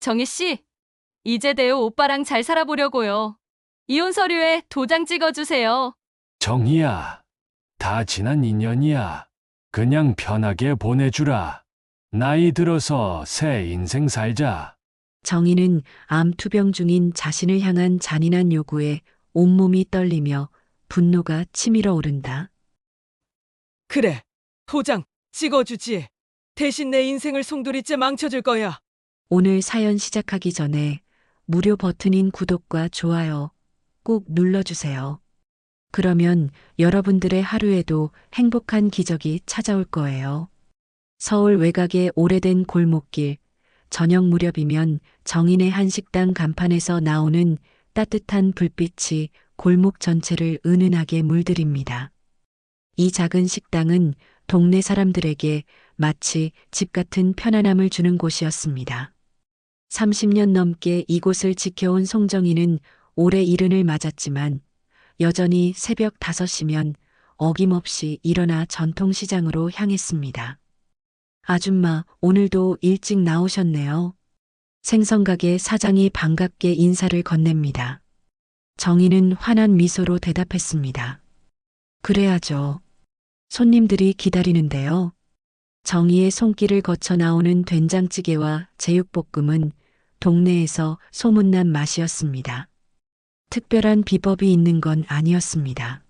정희 씨, 이제 대호 오빠랑 잘 살아보려고요. 이혼 서류에 도장 찍어주세요. 정희야, 다 지난 인연이야. 그냥 편하게 보내주라. 나이 들어서 새 인생 살자. 정희는 암 투병 중인 자신을 향한 잔인한 요구에 온몸이 떨리며 분노가 치밀어 오른다. 그래, 도장 찍어주지. 대신 내 인생을 송두리째 망쳐줄 거야. 오늘 사연 시작하기 전에 무료 버튼인 구독과 좋아요 꼭 눌러주세요. 그러면 여러분들의 하루에도 행복한 기적이 찾아올 거예요. 서울 외곽의 오래된 골목길, 저녁 무렵이면 정인의 한 식당 간판에서 나오는 따뜻한 불빛이 골목 전체를 은은하게 물들입니다. 이 작은 식당은 동네 사람들에게 마치 집 같은 편안함을 주는 곳이었습니다. 30년 넘게 이곳을 지켜온 송정희는 올해 70을 맞았지만 여전히 새벽 5시면 어김없이 일어나 전통시장으로 향했습니다. 아줌마, 오늘도 일찍 나오셨네요. 생선가게 사장이 반갑게 인사를 건넵니다. 정희는 환한 미소로 대답했습니다. 그래야죠. 손님들이 기다리는데요. 정희의 손길을 거쳐 나오는 된장찌개와 제육볶음은 동네에서 소문난 맛이었습니다. 특별한 비법이 있는 건 아니었습니다.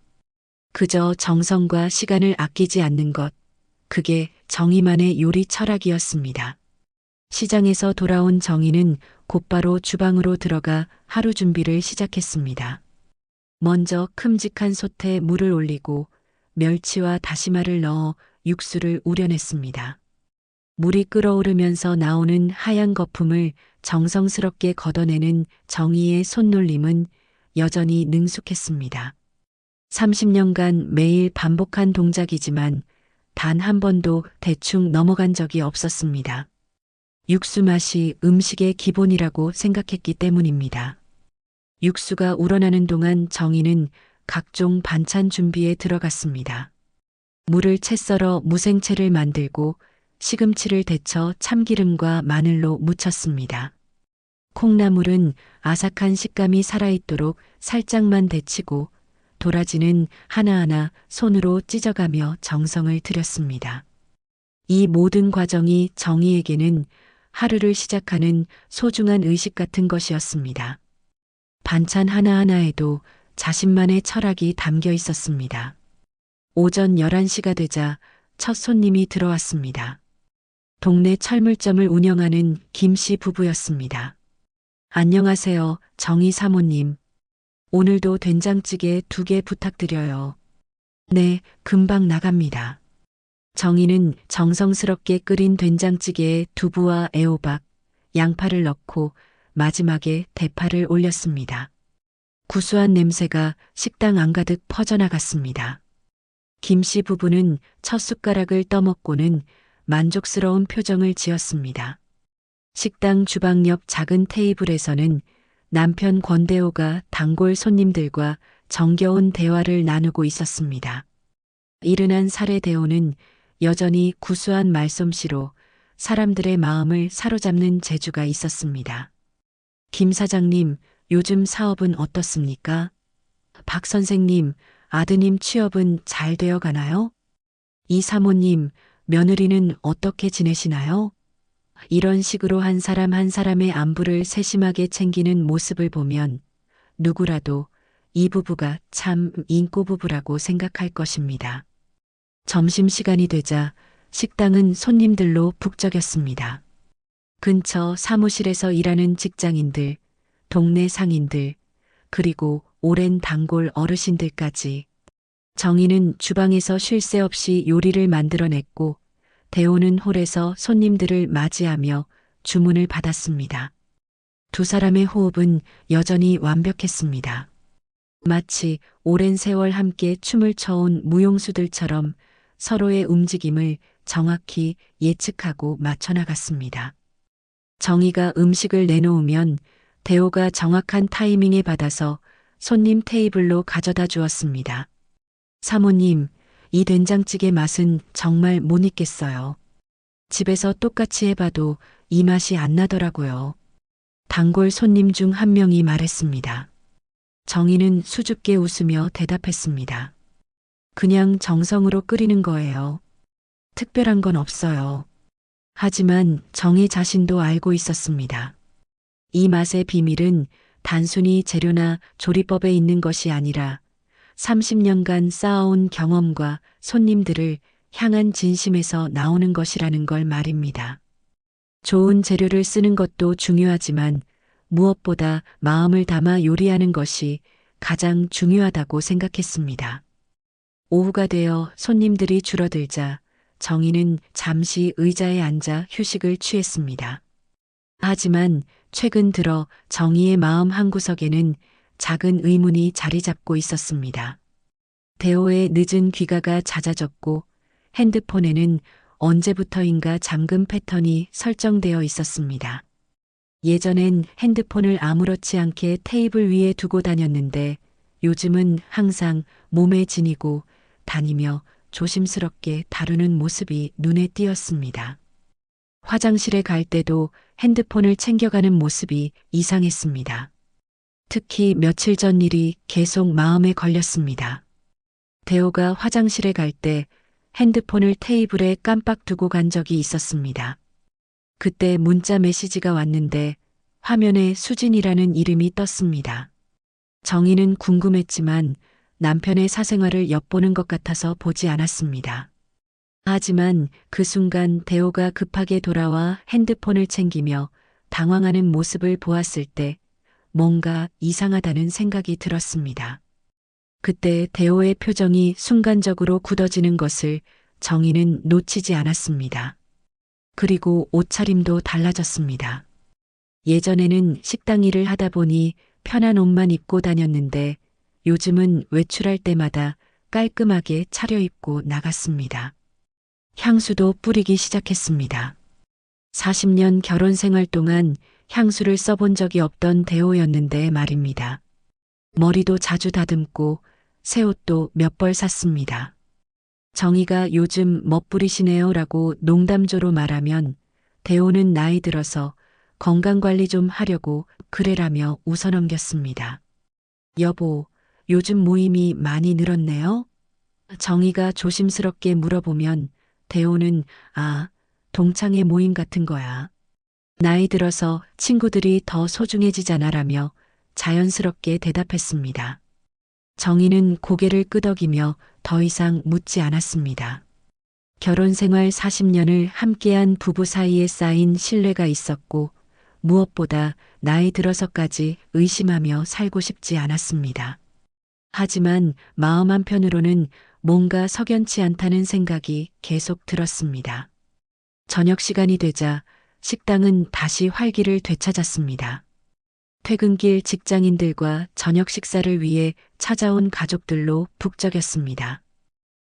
그저 정성과 시간을 아끼지 않는 것, 그게 정희만의 요리 철학이었습니다. 시장에서 돌아온 정희는 곧바로 주방으로 들어가 하루 준비를 시작했습니다. 먼저 큼직한 솥에 물을 올리고 멸치와 다시마를 넣어 육수를 우려냈습니다. 물이 끓어오르면서 나오는 하얀 거품을 정성스럽게 걷어내는 정희의 손놀림은 여전히 능숙했습니다. 30년간 매일 반복한 동작이지만 단 한 번도 대충 넘어간 적이 없었습니다. 육수 맛이 음식의 기본이라고 생각했기 때문입니다. 육수가 우러나는 동안 정희는 각종 반찬 준비에 들어갔습니다. 물을 채 썰어 무생채를 만들고 시금치를 데쳐 참기름과 마늘로 무쳤습니다. 콩나물은 아삭한 식감이 살아있도록 살짝만 데치고 도라지는 하나하나 손으로 찢어가며 정성을 들였습니다. 이 모든 과정이 정희에게는 하루를 시작하는 소중한 의식 같은 것이었습니다. 반찬 하나하나에도 자신만의 철학이 담겨 있었습니다. 오전 11시가 되자 첫 손님이 들어왔습니다. 동네 철물점을 운영하는 김씨 부부였습니다. 안녕하세요, 정희 사모님. 오늘도 된장찌개 2개 부탁드려요. 네, 금방 나갑니다. 정희는 정성스럽게 끓인 된장찌개에 두부와 애호박, 양파를 넣고 마지막에 대파를 올렸습니다. 구수한 냄새가 식당 안가득 퍼져나갔습니다. 김씨 부부는 첫 숟가락을 떠먹고는 만족스러운 표정을 지었습니다. 식당 주방 옆 작은 테이블에서는 남편 권대호가 단골 손님들과 정겨운 대화를 나누고 있었습니다. 이른한 살의 대호는 여전히 구수한 말솜씨로 사람들의 마음을 사로잡는 재주가 있었습니다. 김 사장님, 요즘 사업은 어떻습니까? 박 선생님, 아드님 취업은 잘 되어 가나요? 이 사모님, 며느리는 어떻게 지내시나요? 이런 식으로 한 사람 한 사람의 안부를 세심하게 챙기는 모습을 보면 누구라도 이 부부가 참 인꼬 부부라고 생각할 것입니다. 점심시간이 되자 식당은 손님들로 북적였습니다. 근처 사무실에서 일하는 직장인들, 동네 상인들, 그리고 오랜 단골 어르신들까지. 정희는 주방에서 쉴 새 없이 요리를 만들어냈고 대호는 홀에서 손님들을 맞이하며 주문을 받았습니다. 두 사람의 호흡은 여전히 완벽했습니다. 마치 오랜 세월 함께 춤을 춰온 무용수들처럼 서로의 움직임을 정확히 예측하고 맞춰나갔습니다. 정희가 음식을 내놓으면 대호가 정확한 타이밍에 받아서 손님 테이블로 가져다 주었습니다. 사모님, 이 된장찌개 맛은 정말 못 잊겠어요. 집에서 똑같이 해봐도 이 맛이 안 나더라고요. 단골 손님 중 한 명이 말했습니다. 정희는 수줍게 웃으며 대답했습니다. 그냥 정성으로 끓이는 거예요. 특별한 건 없어요. 하지만 정희 자신도 알고 있었습니다. 이 맛의 비밀은 단순히 재료나 조리법에 있는 것이 아니라 30년간 쌓아온 경험과 손님들을 향한 진심에서 나오는 것이라는 걸 말입니다. 좋은 재료를 쓰는 것도 중요하지만 무엇보다 마음을 담아 요리하는 것이 가장 중요하다고 생각했습니다. 오후가 되어 손님들이 줄어들자 정희는 잠시 의자에 앉아 휴식을 취했습니다. 하지만 최근 들어 정희의 마음 한구석에는 작은 의문이 자리 잡고 있었습니다. 대호의 늦은 귀가가 잦아졌고 핸드폰에는 언제부터인가 잠금 패턴이 설정되어 있었습니다. 예전엔 핸드폰을 아무렇지 않게 테이블 위에 두고 다녔는데 요즘은 항상 몸에 지니고 다니며 조심스럽게 다루는 모습이 눈에 띄었습니다. 화장실에 갈 때도 핸드폰을 챙겨가는 모습이 이상했습니다. 특히 며칠 전 일이 계속 마음에 걸렸습니다. 대호가 화장실에 갈 때 핸드폰을 테이블에 깜빡 두고 간 적이 있었습니다. 그때 문자 메시지가 왔는데 화면에 수진이라는 이름이 떴습니다. 정희는 궁금했지만 남편의 사생활을 엿보는 것 같아서 보지 않았습니다. 하지만 그 순간 대호가 급하게 돌아와 핸드폰을 챙기며 당황하는 모습을 보았을 때 뭔가 이상하다는 생각이 들었습니다. 그때 대호의 표정이 순간적으로 굳어지는 것을 정희는 놓치지 않았습니다. 그리고 옷차림도 달라졌습니다. 예전에는 식당 일을 하다 보니 편한 옷만 입고 다녔는데 요즘은 외출할 때마다 깔끔하게 차려입고 나갔습니다. 향수도 뿌리기 시작했습니다. 40년 결혼 생활 동안 향수를 써본 적이 없던 대호였는데 말입니다. 머리도 자주 다듬고 새 옷도 몇 벌 샀습니다. 정희가 요즘 멋부리시네요 라고 농담조로 말하면 대호는 나이 들어서 건강관리 좀 하려고 그래라며 웃어넘겼습니다. 여보, 요즘 모임이 많이 늘었네요? 정희가 조심스럽게 물어보면 대호는 동창회 모임 같은 거야. 나이 들어서 친구들이 더 소중해지잖아 라며 자연스럽게 대답했습니다. 정희는 고개를 끄덕이며 더 이상 묻지 않았습니다. 결혼 생활 40년을 함께한 부부 사이에 쌓인 신뢰가 있었고 무엇보다 나이 들어서까지 의심하며 살고 싶지 않았습니다. 하지만 마음 한편으로는 뭔가 석연치 않다는 생각이 계속 들었습니다. 저녁 시간이 되자 식당은 다시 활기를 되찾았습니다. 퇴근길 직장인들과 저녁 식사를 위해 찾아온 가족들로 북적였습니다.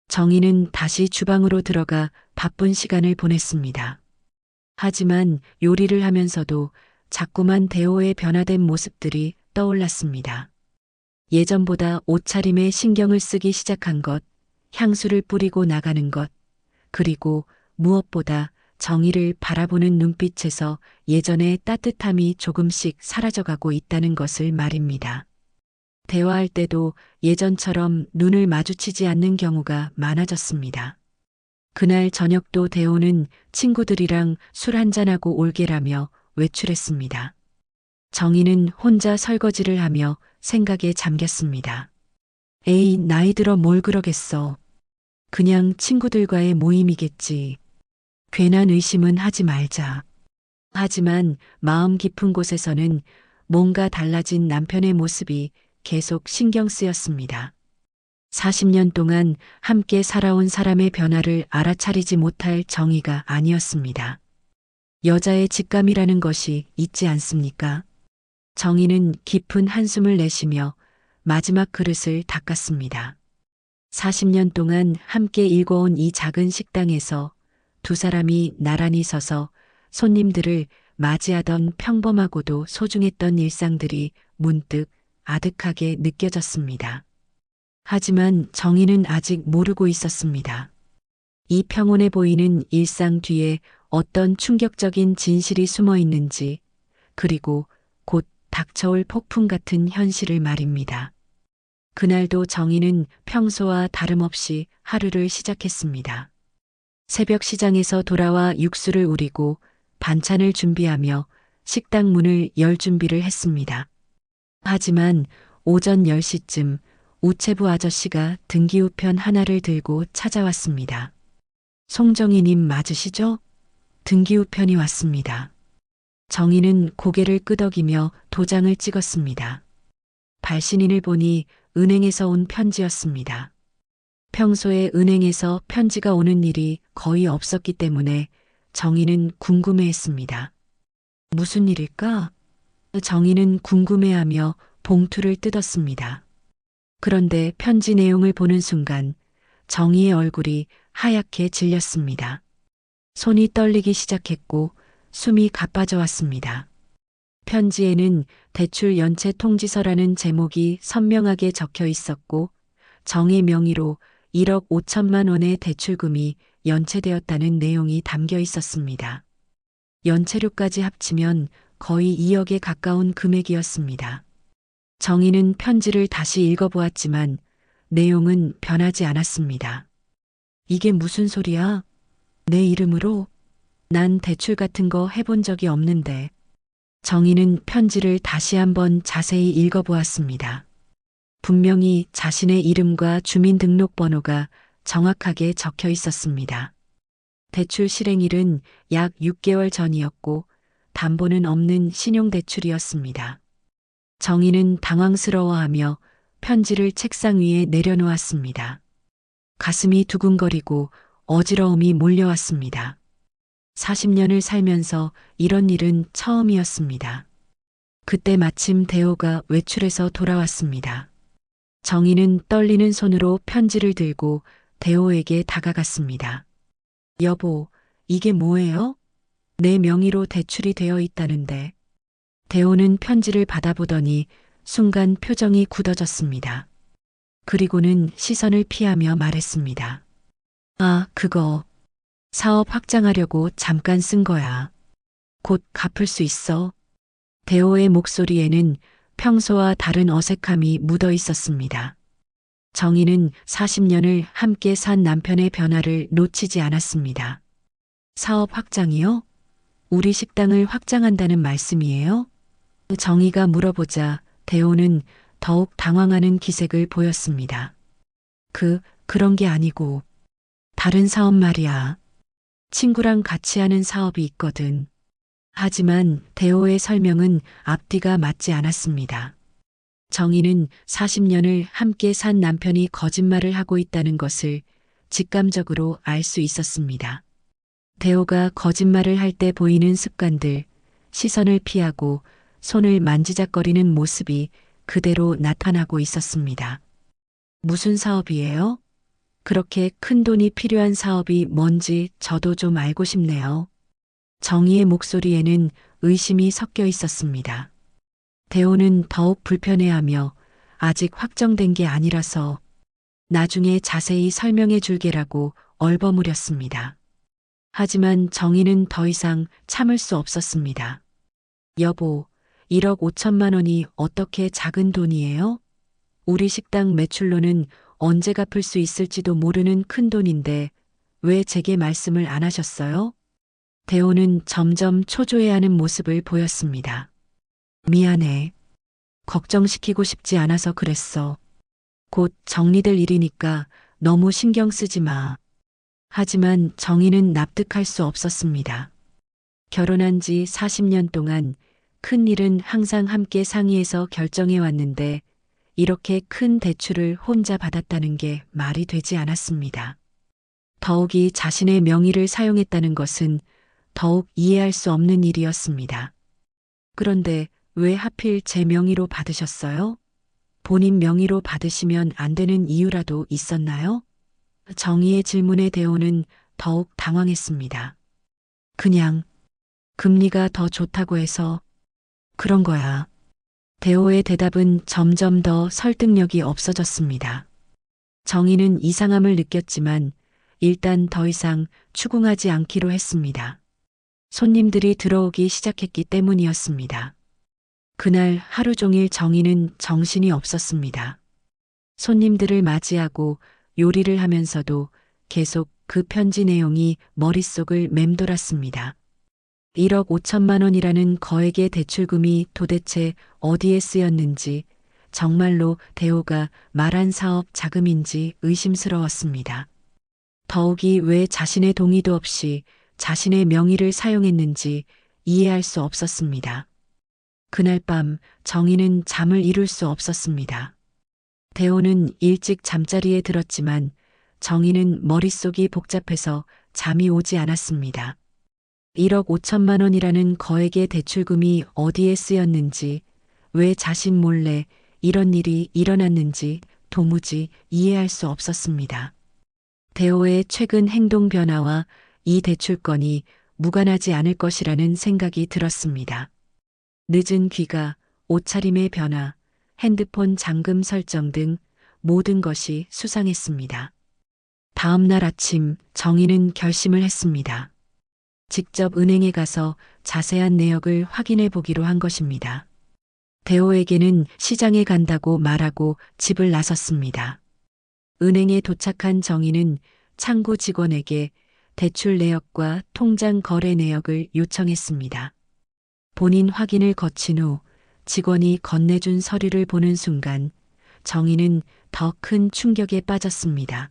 정희는 다시 주방으로 들어가 바쁜 시간을 보냈습니다. 하지만 요리를 하면서도 자꾸만 대호의 변화된 모습들이 떠올랐습니다. 예전보다 옷차림에 신경을 쓰기 시작한 것, 향수를 뿌리고 나가는 것, 그리고 무엇보다 정희를 바라보는 눈빛에서 예전의 따뜻함이 조금씩 사라져가고 있다는 것을 말입니다. 대화할 때도 예전처럼 눈을 마주치지 않는 경우가 많아졌습니다. 그날 저녁도 대호는 친구들이랑 술 한잔하고 올게라며 외출했습니다. 정희는 혼자 설거지를 하며 생각에 잠겼습니다. 에이, 나이 들어 뭘 그러겠어. 그냥 친구들과의 모임이겠지. 괜한 의심은 하지 말자. 하지만 마음 깊은 곳에서는 뭔가 달라진 남편의 모습이 계속 신경 쓰였습니다. 40년 동안 함께 살아온 사람의 변화를 알아차리지 못할 정의가 아니었습니다. 여자의 직감이라는 것이 있지 않습니까? 정의는 깊은 한숨을 내쉬며 마지막 그릇을 닦았습니다. 40년 동안 함께 일궈온 이 작은 식당에서 두 사람이 나란히 서서 손님들을 맞이하던 평범하고도 소중했던 일상들이 문득 아득하게 느껴졌습니다. 하지만 정희는 아직 모르고 있었습니다. 이 평온해 보이는 일상 뒤에 어떤 충격적인 진실이 숨어 있는지, 그리고 곧 닥쳐올 폭풍 같은 현실을 말입니다. 그날도 정희는 평소와 다름없이 하루를 시작했습니다. 새벽 시장에서 돌아와 육수를 우리고 반찬을 준비하며 식당 문을 열 준비를 했습니다. 하지만 오전 10시쯤 우체부 아저씨가 등기우편 하나를 들고 찾아왔습니다. 송정희님 맞으시죠? 등기우편이 왔습니다. 정희는 고개를 끄덕이며 도장을 찍었습니다. 발신인을 보니 은행에서 온 편지였습니다. 평소에 은행에서 편지가 오는 일이 거의 없었기 때문에 정희는 궁금해했습니다. 무슨 일일까? 정희는 궁금해하며 봉투를 뜯었습니다. 그런데 편지 내용을 보는 순간 정희의 얼굴이 하얗게 질렸습니다. 손이 떨리기 시작했고 숨이 가빠져 왔습니다. 편지에는 대출 연체 통지서라는 제목이 선명하게 적혀 있었고 정의 명의로 1억 5천만 원의 대출금이 연체되었다는 내용이 담겨 있었습니다. 연체료까지 합치면 거의 2억에 가까운 금액이었습니다. 정희는 편지를 다시 읽어보았지만 내용은 변하지 않았습니다. 이게 무슨 소리야? 내 이름으로? 난 대출 같은 거 해본 적이 없는데. 정희는 편지를 다시 한번 자세히 읽어보았습니다. 분명히 자신의 이름과 주민등록번호가 정확하게 적혀 있었습니다. 대출 실행일은 약 6개월 전이었고 담보는 없는 신용대출이었습니다. 정희는 당황스러워하며 편지를 책상 위에 내려놓았습니다. 가슴이 두근거리고 어지러움이 몰려왔습니다. 40년을 살면서 이런 일은 처음이었습니다. 그때 마침 대호가 외출해서 돌아왔습니다. 정희는 떨리는 손으로 편지를 들고 대호에게 다가갔습니다. 여보, 이게 뭐예요? 내 명의로 대출이 되어 있다는데. 대호는 편지를 받아보더니 순간 표정이 굳어졌습니다. 그리고는 시선을 피하며 말했습니다. 아, 그거. 사업 확장하려고 잠깐 쓴 거야. 곧 갚을 수 있어. 대호의 목소리에는 평소와 다른 어색함이 묻어 있었습니다. 정희는 40년을 함께 산 남편의 변화를 놓치지 않았습니다. 사업 확장이요? 우리 식당을 확장한다는 말씀이에요? 정희가 물어보자 대호는 더욱 당황하는 기색을 보였습니다. 그런 게 아니고 다른 사업 말이야. 친구랑 같이 하는 사업이 있거든. 하지만 대호의 설명은 앞뒤가 맞지 않았습니다. 정희는 40년을 함께 산 남편이 거짓말을 하고 있다는 것을 직감적으로 알 수 있었습니다. 대호가 거짓말을 할 때 보이는 습관들, 시선을 피하고 손을 만지작거리는 모습이 그대로 나타나고 있었습니다. 무슨 사업이에요? 그렇게 큰 돈이 필요한 사업이 뭔지 저도 좀 알고 싶네요. 정희의 목소리에는 의심이 섞여 있었습니다. 대호는 더욱 불편해하며 아직 확정된 게 아니라서 나중에 자세히 설명해 줄게라고 얼버무렸습니다. 하지만 정희는 더 이상 참을 수 없었습니다. 여보, 1억 5천만 원이 어떻게 작은 돈이에요? 우리 식당 매출로는 언제 갚을 수 있을지도 모르는 큰 돈인데 왜 제게 말씀을 안 하셨어요? 대호는 점점 초조해하는 모습을 보였습니다. 미안해. 걱정시키고 싶지 않아서 그랬어. 곧 정리될 일이니까 너무 신경 쓰지 마. 하지만 정희는 납득할 수 없었습니다. 결혼한 지 40년 동안 큰 일은 항상 함께 상의해서 결정해 왔는데 이렇게 큰 대출을 혼자 받았다는 게 말이 되지 않았습니다. 더욱이 자신의 명의를 사용했다는 것은 더욱 이해할 수 없는 일이었습니다. 그런데 왜 하필 제 명의로 받으셨어요? 본인 명의로 받으시면 안 되는 이유라도 있었나요? 정희의 질문에 대호는 더욱 당황했습니다. 그냥 금리가 더 좋다고 해서 그런 거야. 대호의 대답은 점점 더 설득력이 없어졌습니다. 정희는 이상함을 느꼈지만 일단 더 이상 추궁하지 않기로 했습니다. 손님들이 들어오기 시작했기 때문이었습니다. 그날 하루 종일 정희는 정신이 없었습니다. 손님들을 맞이하고 요리를 하면서도 계속 그 편지 내용이 머릿속을 맴돌았습니다. 1억 5천만 원이라는 거액의 대출금이 도대체 어디에 쓰였는지, 정말로 대호가 말한 사업 자금인지 의심스러웠습니다. 더욱이 왜 자신의 동의도 없이 자신의 명의를 사용했는지 이해할 수 없었습니다. 그날 밤 정희는 잠을 이룰 수 없었습니다. 대호는 일찍 잠자리에 들었지만 정희는 머릿속이 복잡해서 잠이 오지 않았습니다. 1억 5천만 원이라는 거액의 대출금이 어디에 쓰였는지, 왜 자신 몰래 이런 일이 일어났는지 도무지 이해할 수 없었습니다. 대호의 최근 행동 변화와 이 대출건이 무관하지 않을 것이라는 생각이 들었습니다. 늦은 귀가, 옷차림의 변화, 핸드폰 잠금 설정 등 모든 것이 수상했습니다. 다음 날 아침 정희는 결심을 했습니다. 직접 은행에 가서 자세한 내역을 확인해 보기로 한 것입니다. 대호에게는 시장에 간다고 말하고 집을 나섰습니다. 은행에 도착한 정희는 창구 직원에게 대출 내역과 통장 거래 내역을 요청했습니다. 본인 확인을 거친 후 직원이 건네준 서류를 보는 순간 정희는 더 큰 충격에 빠졌습니다.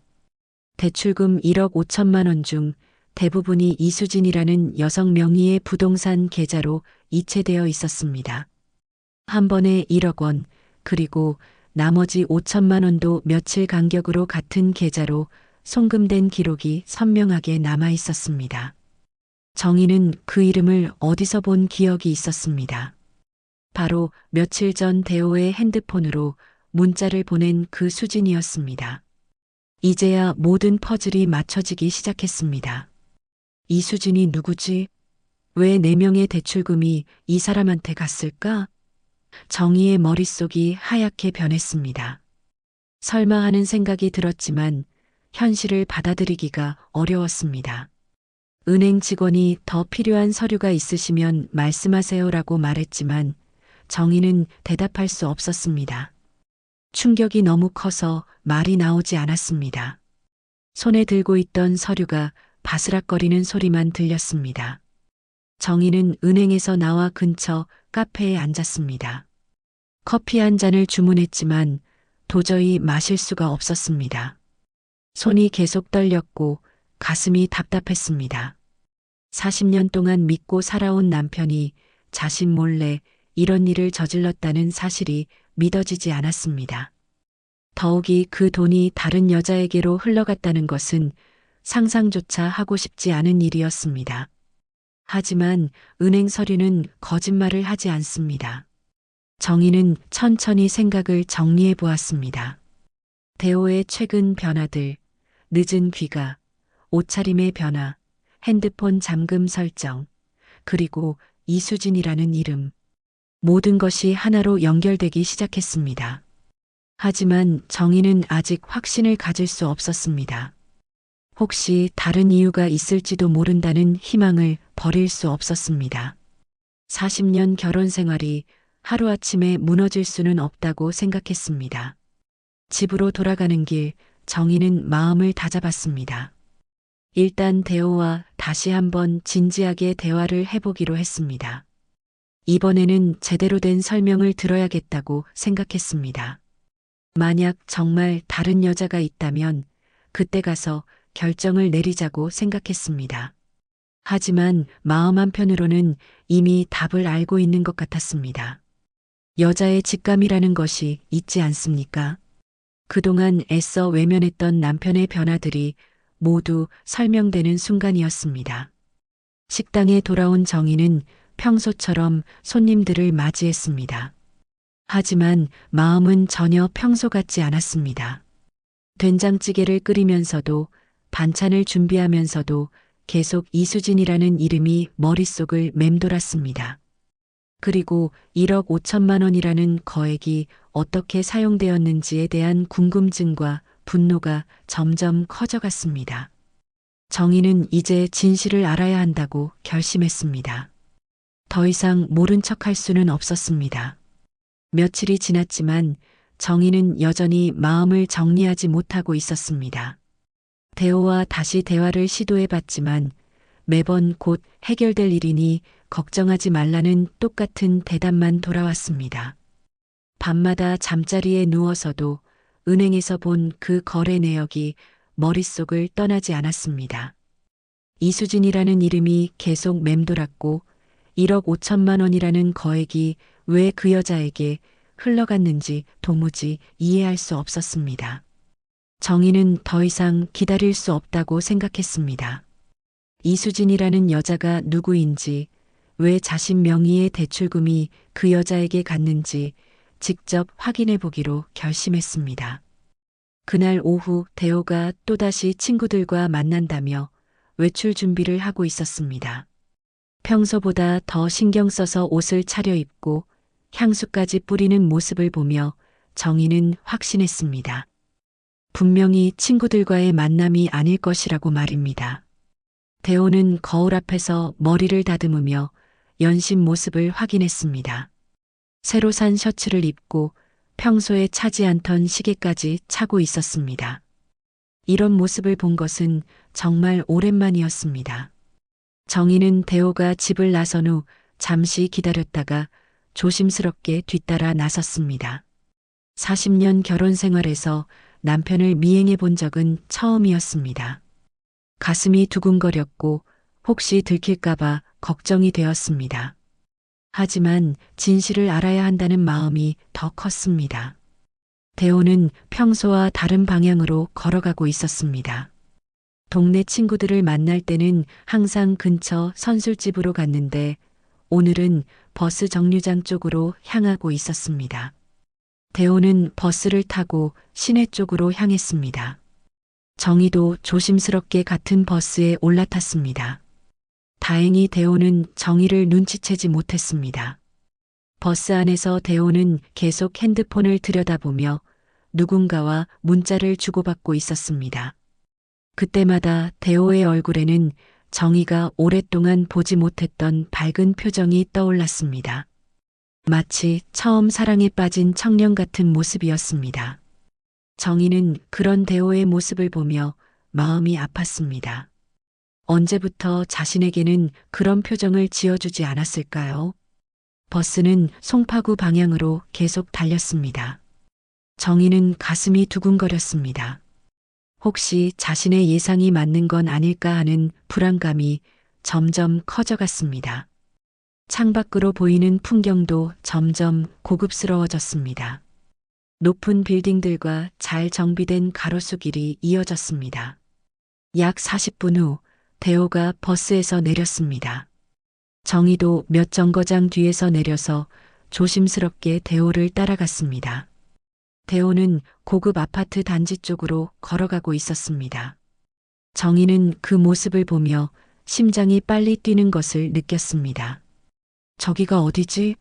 대출금 1억 5천만 원 중 대부분이 이수진이라는 여성 명의의 부동산 계좌로 이체되어 있었습니다. 한 번에 1억 원, 그리고 나머지 5천만 원도 며칠 간격으로 같은 계좌로 송금된 기록이 선명하게 남아 있었습니다. 정희는 그 이름을 어디서 본 기억이 있었습니다. 바로 며칠 전 대호의 핸드폰으로 문자를 보낸 그 수진이었습니다. 이제야 모든 퍼즐이 맞춰지기 시작했습니다. 이 수진이 누구지? 왜 4명의 대출금이 이 사람한테 갔을까? 정희의 머릿속이 하얗게 변했습니다. 설마 하는 생각이 들었지만 현실을 받아들이기가 어려웠습니다. 은행 직원이 더 필요한 서류가 있으시면 말씀하세요라고 말했지만 정희는 대답할 수 없었습니다. 충격이 너무 커서 말이 나오지 않았습니다. 손에 들고 있던 서류가 바스락거리는 소리만 들렸습니다. 정희는 은행에서 나와 근처 카페에 앉았습니다. 커피 한 잔을 주문했지만 도저히 마실 수가 없었습니다. 손이 계속 떨렸고 가슴이 답답했습니다. 40년 동안 믿고 살아온 남편이 자신 몰래 이런 일을 저질렀다는 사실이 믿어지지 않았습니다. 더욱이 그 돈이 다른 여자에게로 흘러갔다는 것은 상상조차 하고 싶지 않은 일이었습니다. 하지만 은행 서류는 거짓말을 하지 않습니다. 정희는 천천히 생각을 정리해 보았습니다. 대호의 최근 변화들, 늦은 귀가, 옷차림의 변화, 핸드폰 잠금 설정, 그리고 이수진이라는 이름. 모든 것이 하나로 연결되기 시작했습니다. 하지만 정희는 아직 확신을 가질 수 없었습니다. 혹시 다른 이유가 있을지도 모른다는 희망을 버릴 수 없었습니다. 40년 결혼 생활이 하루아침에 무너질 수는 없다고 생각했습니다. 집으로 돌아가는 길, 정희는 마음을 다잡았습니다. 일단 대호와 다시 한번 진지하게 대화를 해보기로 했습니다. 이번에는 제대로 된 설명을 들어야겠다고 생각했습니다. 만약 정말 다른 여자가 있다면 그때 가서 결정을 내리자고 생각했습니다. 하지만 마음 한편으로는 이미 답을 알고 있는 것 같았습니다. 여자의 직감이라는 것이 있지 않습니까? 그동안 애써 외면했던 남편의 변화들이 모두 설명되는 순간이었습니다. 식당에 돌아온 정희는 평소처럼 손님들을 맞이했습니다. 하지만 마음은 전혀 평소 같지 않았습니다. 된장찌개를 끓이면서도 반찬을 준비하면서도 계속 이수진이라는 이름이 머릿속을 맴돌았습니다. 그리고 1억 5천만 원이라는 거액이 어떻게 사용되었는지에 대한 궁금증과 분노가 점점 커져갔습니다. 정희는 이제 진실을 알아야 한다고 결심했습니다. 더 이상 모른 척할 수는 없었습니다. 며칠이 지났지만 정희는 여전히 마음을 정리하지 못하고 있었습니다. 대호와 다시 대화를 시도해봤지만 매번 곧 해결될 일이니 걱정하지 말라는 똑같은 대답만 돌아왔습니다. 밤마다 잠자리에 누워서도 은행에서 본 그 거래 내역이 머릿속을 떠나지 않았습니다. 이수진이라는 이름이 계속 맴돌았고 1억 5천만 원이라는 거액이 왜 그 여자에게 흘러갔는지 도무지 이해할 수 없었습니다. 정희는 더 이상 기다릴 수 없다고 생각했습니다. 이수진이라는 여자가 누구인지, 왜 자신 명의의 대출금이 그 여자에게 갔는지 직접 확인해 보기로 결심했습니다. 그날 오후 대호가 또다시 친구들과 만난다며 외출 준비를 하고 있었습니다. 평소보다 더 신경 써서 옷을 차려입고 향수까지 뿌리는 모습을 보며 정희는 확신했습니다. 분명히 친구들과의 만남이 아닐 것이라고 말입니다. 대호는 거울 앞에서 머리를 다듬으며 연신 모습을 확인했습니다. 새로 산 셔츠를 입고 평소에 차지 않던 시계까지 차고 있었습니다. 이런 모습을 본 것은 정말 오랜만이었습니다. 정희는 대호가 집을 나선 후 잠시 기다렸다가 조심스럽게 뒤따라 나섰습니다. 40년 결혼 생활에서 남편을 미행해 본 적은 처음이었습니다. 가슴이 두근거렸고 혹시 들킬까봐 걱정이 되었습니다. 하지만 진실을 알아야 한다는 마음이 더 컸습니다. 대호는 평소와 다른 방향으로 걸어가고 있었습니다. 동네 친구들을 만날 때는 항상 근처 선술집으로 갔는데 오늘은 버스 정류장 쪽으로 향하고 있었습니다. 대호는 버스를 타고 시내 쪽으로 향했습니다. 정희도 조심스럽게 같은 버스에 올라탔습니다. 다행히 대호는 정희를 눈치채지 못했습니다. 버스 안에서 대호는 계속 핸드폰을 들여다보며 누군가와 문자를 주고받고 있었습니다. 그때마다 대호의 얼굴에는 정희가 오랫동안 보지 못했던 밝은 표정이 떠올랐습니다. 마치 처음 사랑에 빠진 청년 같은 모습이었습니다. 정희는 그런 대호의 모습을 보며 마음이 아팠습니다. 언제부터 자신에게는 그런 표정을 지어주지 않았을까요? 버스는 송파구 방향으로 계속 달렸습니다. 정희는 가슴이 두근거렸습니다. 혹시 자신의 예상이 맞는 건 아닐까 하는 불안감이 점점 커져갔습니다. 창밖으로 보이는 풍경도 점점 고급스러워졌습니다. 높은 빌딩들과 잘 정비된 가로수 길이 이어졌습니다. 약 40분 후 대호가 버스에서 내렸습니다. 정희도 몇 정거장 뒤에서 내려서 조심스럽게 대호를 따라갔습니다. 대호는 고급 아파트 단지 쪽으로 걸어가고 있었습니다. 정희는 그 모습을 보며 심장이 빨리 뛰는 것을 느꼈습니다. 저기가 어디지?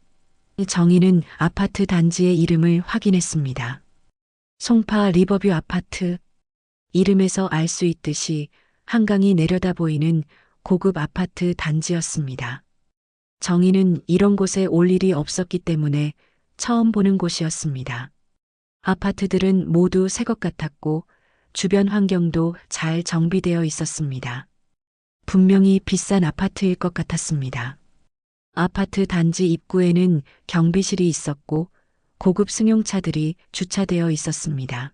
정희는 아파트 단지의 이름을 확인했습니다. 송파 리버뷰 아파트. 이름에서 알 수 있듯이 한강이 내려다 보이는 고급 아파트 단지였습니다. 정희는 이런 곳에 올 일이 없었기 때문에 처음 보는 곳이었습니다. 아파트들은 모두 새 것 같았고 주변 환경도 잘 정비되어 있었습니다. 분명히 비싼 아파트일 것 같았습니다. 아파트 단지 입구에는 경비실이 있었고 고급 승용차들이 주차되어 있었습니다.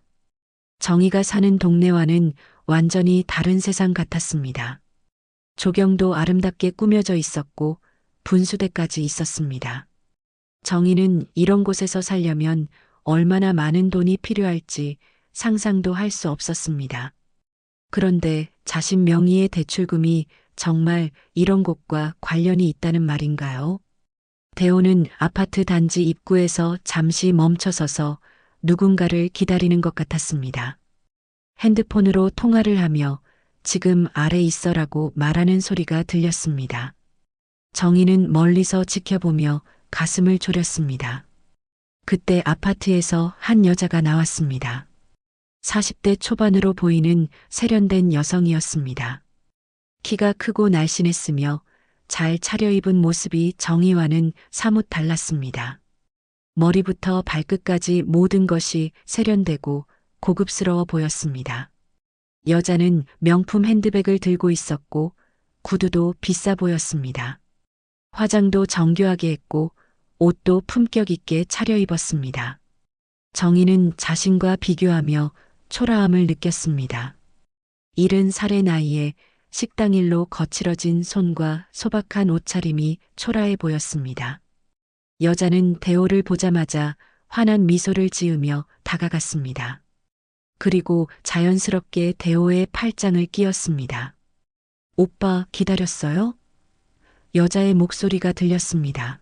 정희가 사는 동네와는 완전히 다른 세상 같았습니다. 조경도 아름답게 꾸며져 있었고 분수대까지 있었습니다. 정희는 이런 곳에서 살려면 얼마나 많은 돈이 필요할지 상상도 할 수 없었습니다. 그런데 자신 명의의 대출금이 정말 이런 곳과 관련이 있다는 말인가요? 대호는 아파트 단지 입구에서 잠시 멈춰서서 누군가를 기다리는 것 같았습니다. 핸드폰으로 통화를 하며 지금 아래 있어라고 말하는 소리가 들렸습니다. 정희는 멀리서 지켜보며 가슴을 졸였습니다. 그때 아파트에서 한 여자가 나왔습니다. 40대 초반으로 보이는 세련된 여성이었습니다. 키가 크고 날씬했으며 잘 차려입은 모습이 정희와는 사뭇 달랐습니다. 머리부터 발끝까지 모든 것이 세련되고 고급스러워 보였습니다. 여자는 명품 핸드백을 들고 있었고 구두도 비싸 보였습니다. 화장도 정교하게 했고 옷도 품격 있게 차려입었습니다. 정희는 자신과 비교하며 초라함을 느꼈습니다. 70살의 나이에 식당 일로 거칠어진 손과 소박한 옷차림이 초라해 보였습니다. 여자는 대호를 보자마자 환한 미소를 지으며 다가갔습니다. 그리고 자연스럽게 대호의 팔짱을 끼웠습니다. 오빠 기다렸어요? 여자의 목소리가 들렸습니다.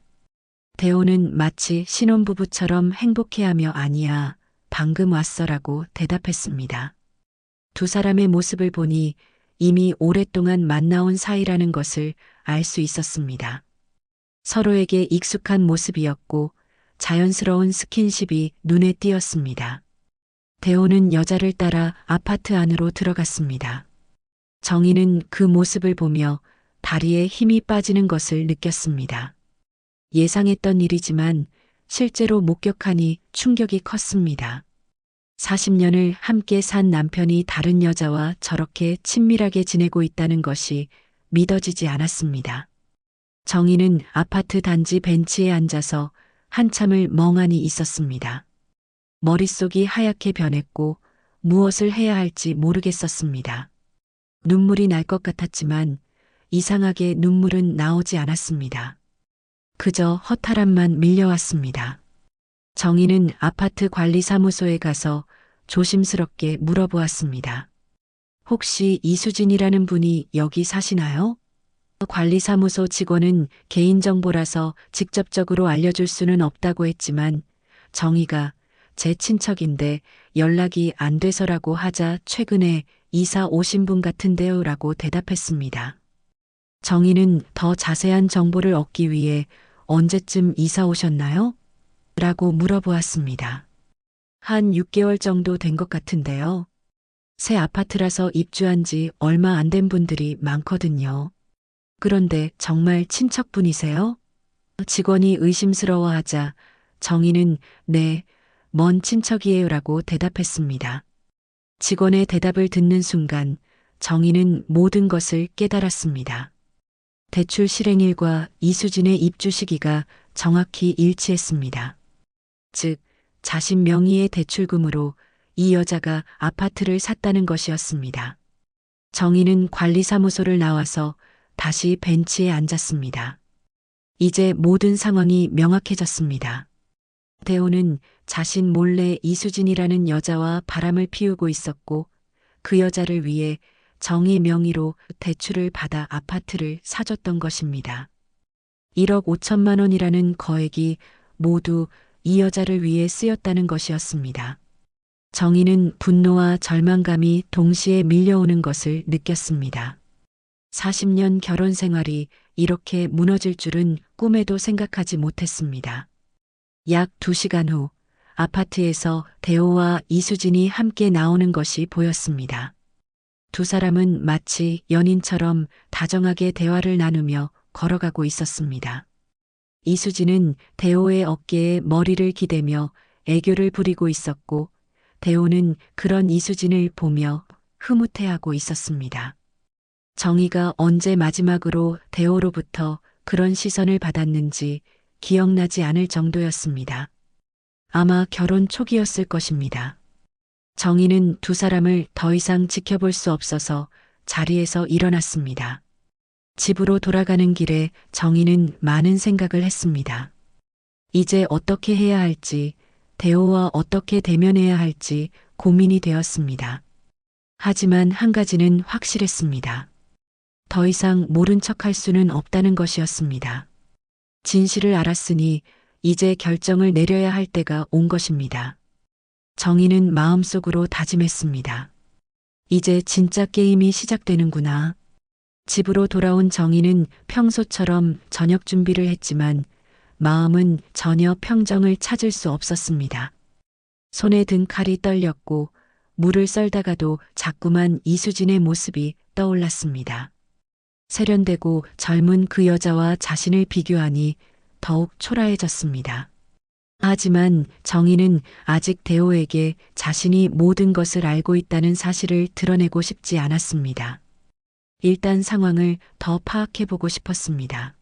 대호는 마치 신혼부부처럼 행복해하며 아니야, 방금 왔어라고 대답했습니다. 두 사람의 모습을 보니 이미 오랫동안 만나온 사이라는 것을 알 수 있었습니다. 서로에게 익숙한 모습이었고 자연스러운 스킨십이 눈에 띄었습니다. 대호는 여자를 따라 아파트 안으로 들어갔습니다. 정희는 그 모습을 보며 다리에 힘이 빠지는 것을 느꼈습니다. 예상했던 일이지만 실제로 목격하니 충격이 컸습니다. 40년을 함께 산 남편이 다른 여자와 저렇게 친밀하게 지내고 있다는 것이 믿어지지 않았습니다. 정희는 아파트 단지 벤치에 앉아서 한참을 멍하니 있었습니다. 머릿속이 하얗게 변했고 무엇을 해야 할지 모르겠었습니다. 눈물이 날 것 같았지만 이상하게 눈물은 나오지 않았습니다. 그저 허탈함만 밀려왔습니다. 정희는 아파트 관리사무소에 가서 조심스럽게 물어보았습니다. 혹시 이수진이라는 분이 여기 사시나요? 관리사무소 직원은 개인정보라서 직접적으로 알려줄 수는 없다고 했지만 정희가 제 친척인데 연락이 안 돼서라고 하자 최근에 이사 오신 분 같은데요 라고 대답했습니다. 정희는 더 자세한 정보를 얻기 위해 언제쯤 이사 오셨나요? 라고 물어보았습니다. 한 6개월 정도 된 것 같은데요. 새 아파트라서 입주한 지 얼마 안 된 분들이 많거든요. 그런데 정말 친척분이세요? 직원이 의심스러워하자 정희는 네, 먼 친척이에요 라고 대답했습니다. 직원의 대답을 듣는 순간 정희는 모든 것을 깨달았습니다. 대출 실행일과 이수진의 입주 시기가 정확히 일치했습니다. 즉, 자신 명의의 대출금으로 이 여자가 아파트를 샀다는 것이었습니다. 정희는 관리사무소를 나와서 다시 벤치에 앉았습니다. 이제 모든 상황이 명확해졌습니다. 대호는 자신 몰래 이수진이라는 여자와 바람을 피우고 있었고 그 여자를 위해 정희 명의로 대출을 받아 아파트를 사줬던 것입니다. 1억 5천만 원이라는 거액이 모두 이 여자를 위해 쓰였다는 것이었습니다. 정희는 분노와 절망감이 동시에 밀려오는 것을 느꼈습니다. 40년 결혼 생활이 이렇게 무너질 줄은 꿈에도 생각하지 못했습니다. 약 2시간 후 아파트에서 대호와 이수진이 함께 나오는 것이 보였습니다. 두 사람은 마치 연인처럼 다정하게 대화를 나누며 걸어가고 있었습니다. 이수진은 대호의 어깨에 머리를 기대며 애교를 부리고 있었고 대호는 그런 이수진을 보며 흐뭇해하고 있었습니다. 정희가 언제 마지막으로 대호로부터 그런 시선을 받았는지 기억나지 않을 정도였습니다. 아마 결혼 초기였을 것입니다. 정희는 두 사람을 더 이상 지켜볼 수 없어서 자리에서 일어났습니다. 집으로 돌아가는 길에 정희는 많은 생각을 했습니다. 이제 어떻게 해야 할지, 대호와 어떻게 대면해야 할지 고민이 되었습니다. 하지만 한 가지는 확실했습니다. 더 이상 모른 척할 수는 없다는 것이었습니다. 진실을 알았으니 이제 결정을 내려야 할 때가 온 것입니다. 정희는 마음속으로 다짐했습니다. 이제 진짜 게임이 시작되는구나. 집으로 돌아온 정희는 평소처럼 저녁 준비를 했지만 마음은 전혀 평정을 찾을 수 없었습니다. 손에 든 칼이 떨렸고 물을 썰다가도 자꾸만 이수진의 모습이 떠올랐습니다. 세련되고 젊은 그 여자와 자신을 비교하니 더욱 초라해졌습니다. 하지만 정희는 아직 대호에게 자신이 모든 것을 알고 있다는 사실을 드러내고 싶지 않았습니다. 일단 상황을 더 파악해보고 싶었습니다.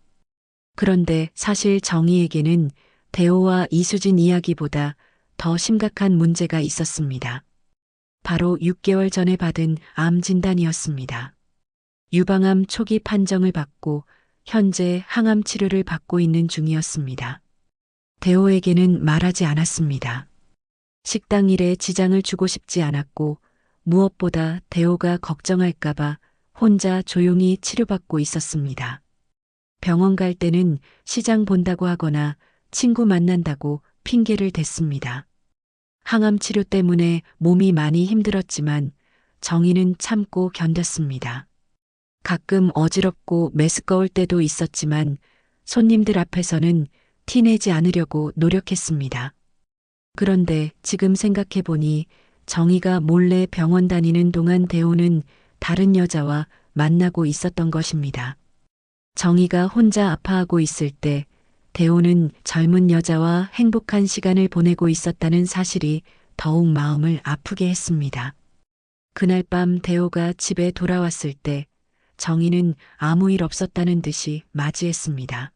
그런데 사실 정희에게는 대호와 이수진 이야기보다 더 심각한 문제가 있었습니다. 바로 6개월 전에 받은 암 진단이었습니다. 유방암 초기 판정을 받고 현재 항암 치료를 받고 있는 중이었습니다. 대호에게는 말하지 않았습니다. 식당 일에 지장을 주고 싶지 않았고 무엇보다 대호가 걱정할까봐 혼자 조용히 치료받고 있었습니다. 병원 갈 때는 시장 본다고 하거나 친구 만난다고 핑계를 댔습니다. 항암 치료 때문에 몸이 많이 힘들었지만 정희는 참고 견뎠습니다. 가끔 어지럽고 메스꺼울 때도 있었지만 손님들 앞에서는 티내지 않으려고 노력했습니다. 그런데 지금 생각해보니 정희가 몰래 병원 다니는 동안 대호는 다른 여자와 만나고 있었던 것입니다. 정희가 혼자 아파하고 있을 때 대호는 젊은 여자와 행복한 시간을 보내고 있었다는 사실이 더욱 마음을 아프게 했습니다. 그날 밤 대호가 집에 돌아왔을 때 정희는 아무 일 없었다는 듯이 맞이했습니다.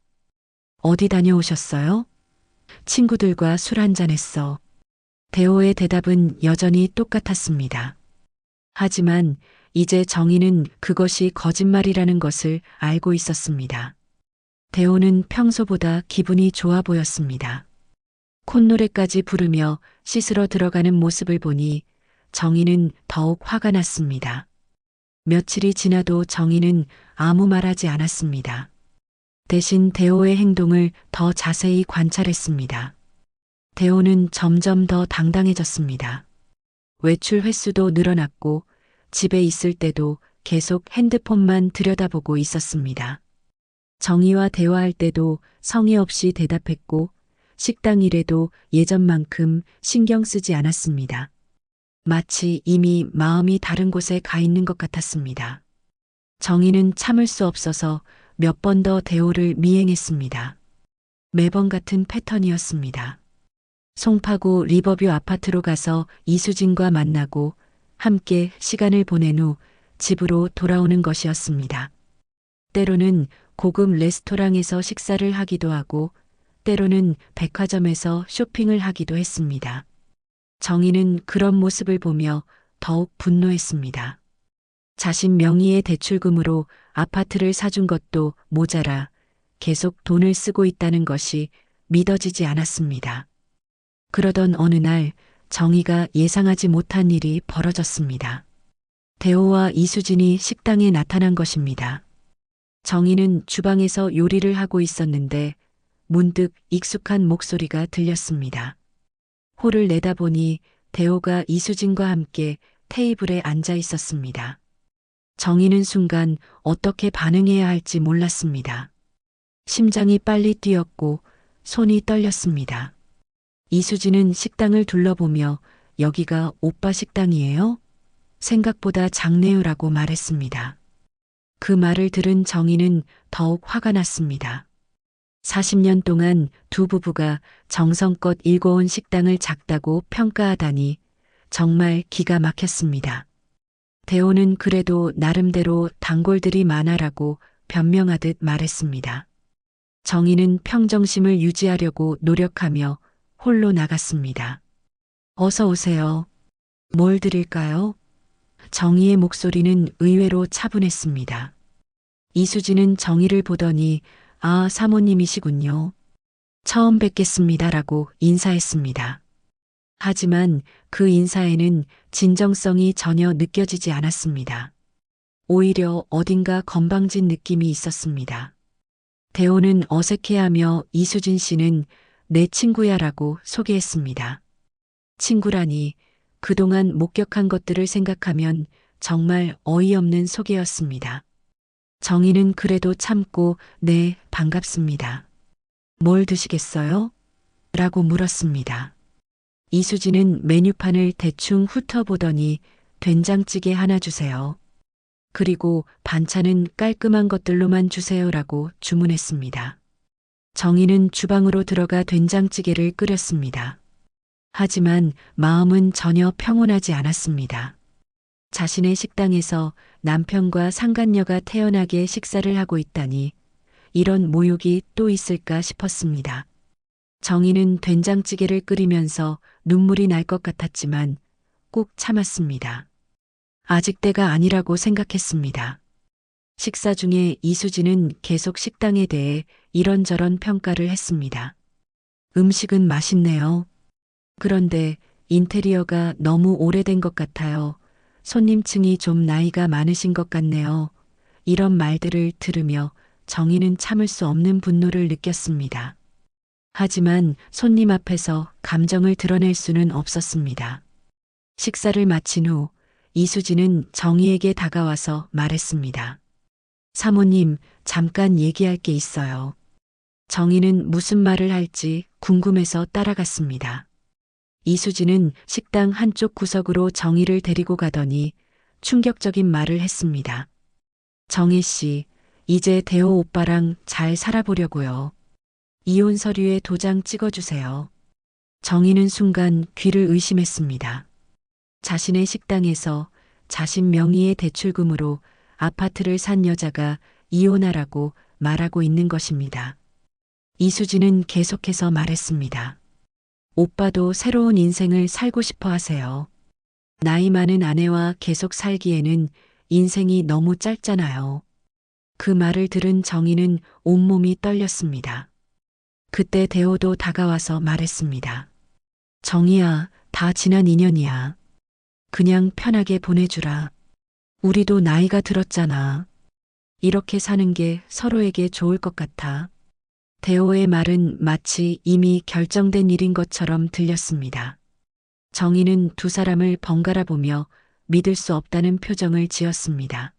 어디 다녀오셨어요? 친구들과 술 한잔했어. 대호의 대답은 여전히 똑같았습니다. 하지만 이제 정희는 그것이 거짓말이라는 것을 알고 있었습니다. 대호는 평소보다 기분이 좋아 보였습니다. 콧노래까지 부르며 씻으러 들어가는 모습을 보니 정희는 더욱 화가 났습니다. 며칠이 지나도 정희는 아무 말하지 않았습니다. 대신 대호의 행동을 더 자세히 관찰했습니다. 대호는 점점 더 당당해졌습니다. 외출 횟수도 늘어났고 집에 있을 때도 계속 핸드폰만 들여다보고 있었습니다. 정희와 대화할 때도 성의 없이 대답했고 식당 일에도 예전만큼 신경 쓰지 않았습니다. 마치 이미 마음이 다른 곳에 가 있는 것 같았습니다. 정희는 참을 수 없어서 몇 번 더 대호를 미행했습니다. 매번 같은 패턴이었습니다. 송파구 리버뷰 아파트로 가서 이수진과 만나고 함께 시간을 보낸 후 집으로 돌아오는 것이었습니다. 때로는 고급 레스토랑에서 식사를 하기도 하고 때로는 백화점에서 쇼핑을 하기도 했습니다. 정희는 그런 모습을 보며 더욱 분노했습니다. 자신 명의의 대출금으로 아파트를 사준 것도 모자라 계속 돈을 쓰고 있다는 것이 믿어지지 않았습니다. 그러던 어느 날 정희가 예상하지 못한 일이 벌어졌습니다. 대호와 이수진이 식당에 나타난 것입니다. 정희는 주방에서 요리를 하고 있었는데 문득 익숙한 목소리가 들렸습니다. 홀을 내다보니 대호가 이수진과 함께 테이블에 앉아 있었습니다. 정희는 순간 어떻게 반응해야 할지 몰랐습니다. 심장이 빨리 뛰었고 손이 떨렸습니다. 이수진은 식당을 둘러보며 여기가 오빠 식당이에요? 생각보다 작네요라고 말했습니다. 그 말을 들은 정희는 더욱 화가 났습니다. 40년 동안 두 부부가 정성껏 일궈온 식당을 작다고 평가하다니 정말 기가 막혔습니다. 대호는 그래도 나름대로 단골들이 많아라고 변명하듯 말했습니다. 정희는 평정심을 유지하려고 노력하며 홀로 나갔습니다. 어서 오세요. 뭘 드릴까요? 정희의 목소리는 의외로 차분했습니다. 이수진은 정희를 보더니 아, 사모님이시군요. 처음 뵙겠습니다라고 인사했습니다. 하지만 그 인사에는 진정성이 전혀 느껴지지 않았습니다. 오히려 어딘가 건방진 느낌이 있었습니다. 대호는 어색해하며 이수진 씨는 내 친구야라고 소개했습니다. 친구라니 그동안 목격한 것들을 생각하면 정말 어이없는 소개였습니다. 정희는 그래도 참고 네, 반갑습니다. 뭘 드시겠어요? 라고 물었습니다. 이수진은 메뉴판을 대충 훑어보더니 된장찌개 하나 주세요. 그리고 반찬은 깔끔한 것들로만 주세요라고 주문했습니다. 정희는 주방으로 들어가 된장찌개를 끓였습니다. 하지만 마음은 전혀 평온하지 않았습니다. 자신의 식당에서 남편과 상간녀가 태연하게 식사를 하고 있다니 이런 모욕이 또 있을까 싶었습니다. 정희는 된장찌개를 끓이면서 눈물이 날 것 같았지만 꼭 참았습니다. 아직 때가 아니라고 생각했습니다. 식사 중에 이수진은 계속 식당에 대해 이런저런 평가를 했습니다. 음식은 맛있네요. 그런데 인테리어가 너무 오래된 것 같아요. 손님층이 좀 나이가 많으신 것 같네요. 이런 말들을 들으며 정희는 참을 수 없는 분노를 느꼈습니다. 하지만 손님 앞에서 감정을 드러낼 수는 없었습니다. 식사를 마친 후 이수진은 정희에게 다가와서 말했습니다. 사모님, 잠깐 얘기할 게 있어요. 정희는 무슨 말을 할지 궁금해서 따라갔습니다. 이수진은 식당 한쪽 구석으로 정희를 데리고 가더니 충격적인 말을 했습니다. 정희 씨, 이제 대호 오빠랑 잘 살아보려고요. 이혼 서류에 도장 찍어주세요. 정희는 순간 귀를 의심했습니다. 자신의 식당에서 자신 명의의 대출금으로 아파트를 산 여자가 이혼하라고 말하고 있는 것입니다. 이수진은 계속해서 말했습니다. 오빠도 새로운 인생을 살고 싶어 하세요. 나이 많은 아내와 계속 살기에는 인생이 너무 짧잖아요. 그 말을 들은 정희는 온몸이 떨렸습니다. 그때 대호도 다가와서 말했습니다. 정희야, 다 지난 인연이야. 그냥 편하게 보내주라. 우리도 나이가 들었잖아. 이렇게 사는 게 서로에게 좋을 것 같아. 대호의 말은 마치 이미 결정된 일인 것처럼 들렸습니다. 정희는 두 사람을 번갈아 보며 믿을 수 없다는 표정을 지었습니다.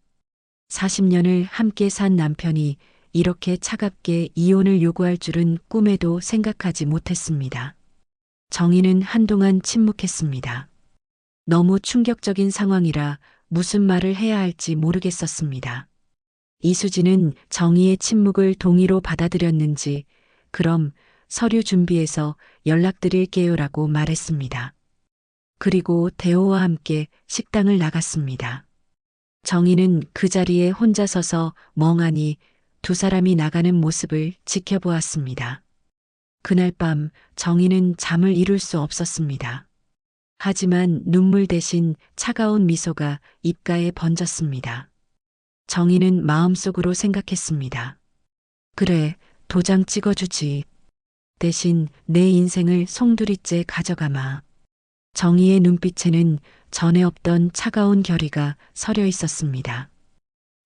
40년을 함께 산 남편이 이렇게 차갑게 이혼을 요구할 줄은 꿈에도 생각하지 못했습니다. 정희는 한동안 침묵했습니다. 너무 충격적인 상황이라 무슨 말을 해야 할지 모르겠었습니다. 이수진은 정희의 침묵을 동의로 받아들였는지 그럼 서류 준비해서 연락드릴게요라고 말했습니다. 그리고 대호와 함께 식당을 나갔습니다. 정희는 그 자리에 혼자 서서 멍하니 두 사람이 나가는 모습을 지켜보았습니다. 그날 밤 정희는 잠을 이룰 수 없었습니다. 하지만 눈물 대신 차가운 미소가 입가에 번졌습니다. 정희는 마음속으로 생각했습니다. 그래, 도장 찍어주지. 대신 내 인생을 송두리째 가져가마. 정희의 눈빛에는 전에 없던 차가운 결의가 서려 있었습니다.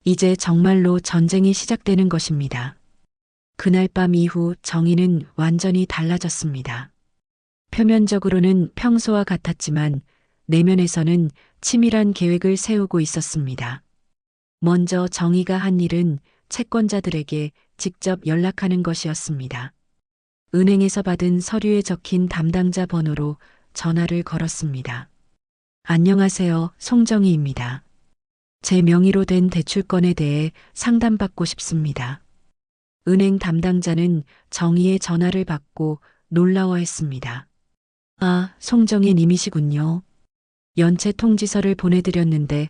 이제 정말로 전쟁이 시작되는 것입니다. 그날 밤 이후 정희는 완전히 달라졌습니다. 표면적으로는 평소와 같았지만 내면에서는 치밀한 계획을 세우고 있었습니다. 먼저 정희가 한 일은 채권자들에게 직접 연락하는 것이었습니다. 은행에서 받은 서류에 적힌 담당자 번호로 전화를 걸었습니다. 안녕하세요, 송정희입니다. 제 명의로 된 대출건에 대해 상담받고 싶습니다. 은행 담당자는 정희의 전화를 받고 놀라워했습니다. 아, 송정희 님이시군요. 연체 통지서를 보내드렸는데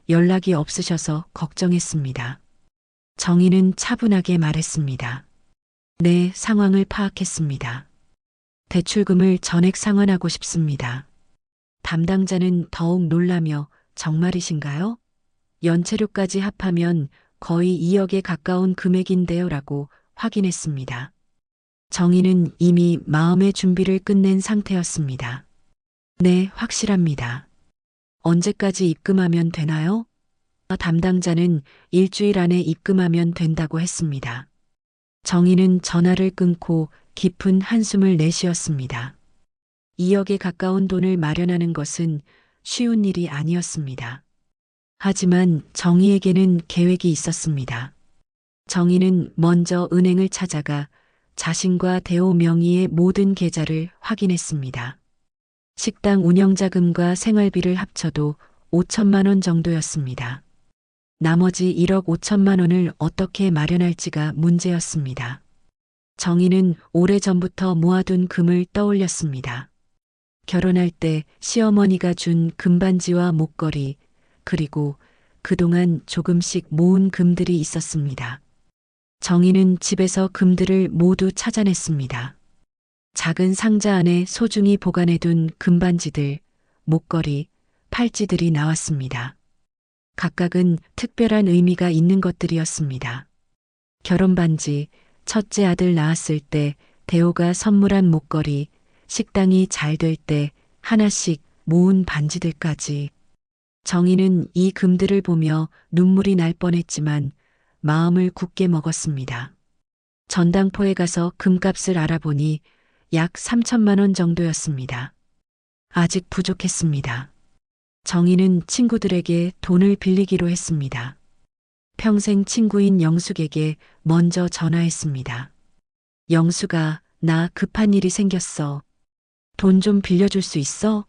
연락이 없으셔서 걱정했습니다. 정희는 차분하게 말했습니다. 네, 상황을 파악했습니다. 대출금을 전액 상환하고 싶습니다. 담당자는 더욱 놀라며 정말이신가요? 연체료까지 합하면 거의 2억에 가까운 금액인데요 라고 확인했습니다. 정희는 이미 마음의 준비를 끝낸 상태였습니다. 네, 확실합니다. 언제까지 입금하면 되나요? 담당자는 일주일 안에 입금하면 된다고 했습니다. 정희는 전화를 끊고 깊은 한숨을 내쉬었습니다. 2억에 가까운 돈을 마련하는 것은 쉬운 일이 아니었습니다. 하지만 정희에게는 계획이 있었습니다. 정희는 먼저 은행을 찾아가 자신과 대호 명의의 모든 계좌를 확인했습니다. 식당 운영자금과 생활비를 합쳐도 5천만 원 정도였습니다. 나머지 1억 5천만 원을 어떻게 마련할지가 문제였습니다. 정희는 오래전부터 모아둔 금을 떠올렸습니다. 결혼할 때 시어머니가 준 금반지와 목걸이, 그리고 그동안 조금씩 모은 금들이 있었습니다. 정희는 집에서 금들을 모두 찾아냈습니다. 작은 상자 안에 소중히 보관해둔 금반지들, 목걸이, 팔찌들이 나왔습니다. 각각은 특별한 의미가 있는 것들이었습니다. 결혼반지, 첫째 아들 낳았을 때 대호가 선물한 목걸이, 식당이 잘 될 때 하나씩 모은 반지들까지. 정희는 이 금들을 보며 눈물이 날 뻔했지만 마음을 굳게 먹었습니다. 전당포에 가서 금값을 알아보니 약 3천만 원 정도였습니다. 아직 부족했습니다. 정희는 친구들에게 돈을 빌리기로 했습니다. 평생 친구인 영숙에게 먼저 전화했습니다. 영숙아, 나 급한 일이 생겼어. 돈 좀 빌려줄 수 있어?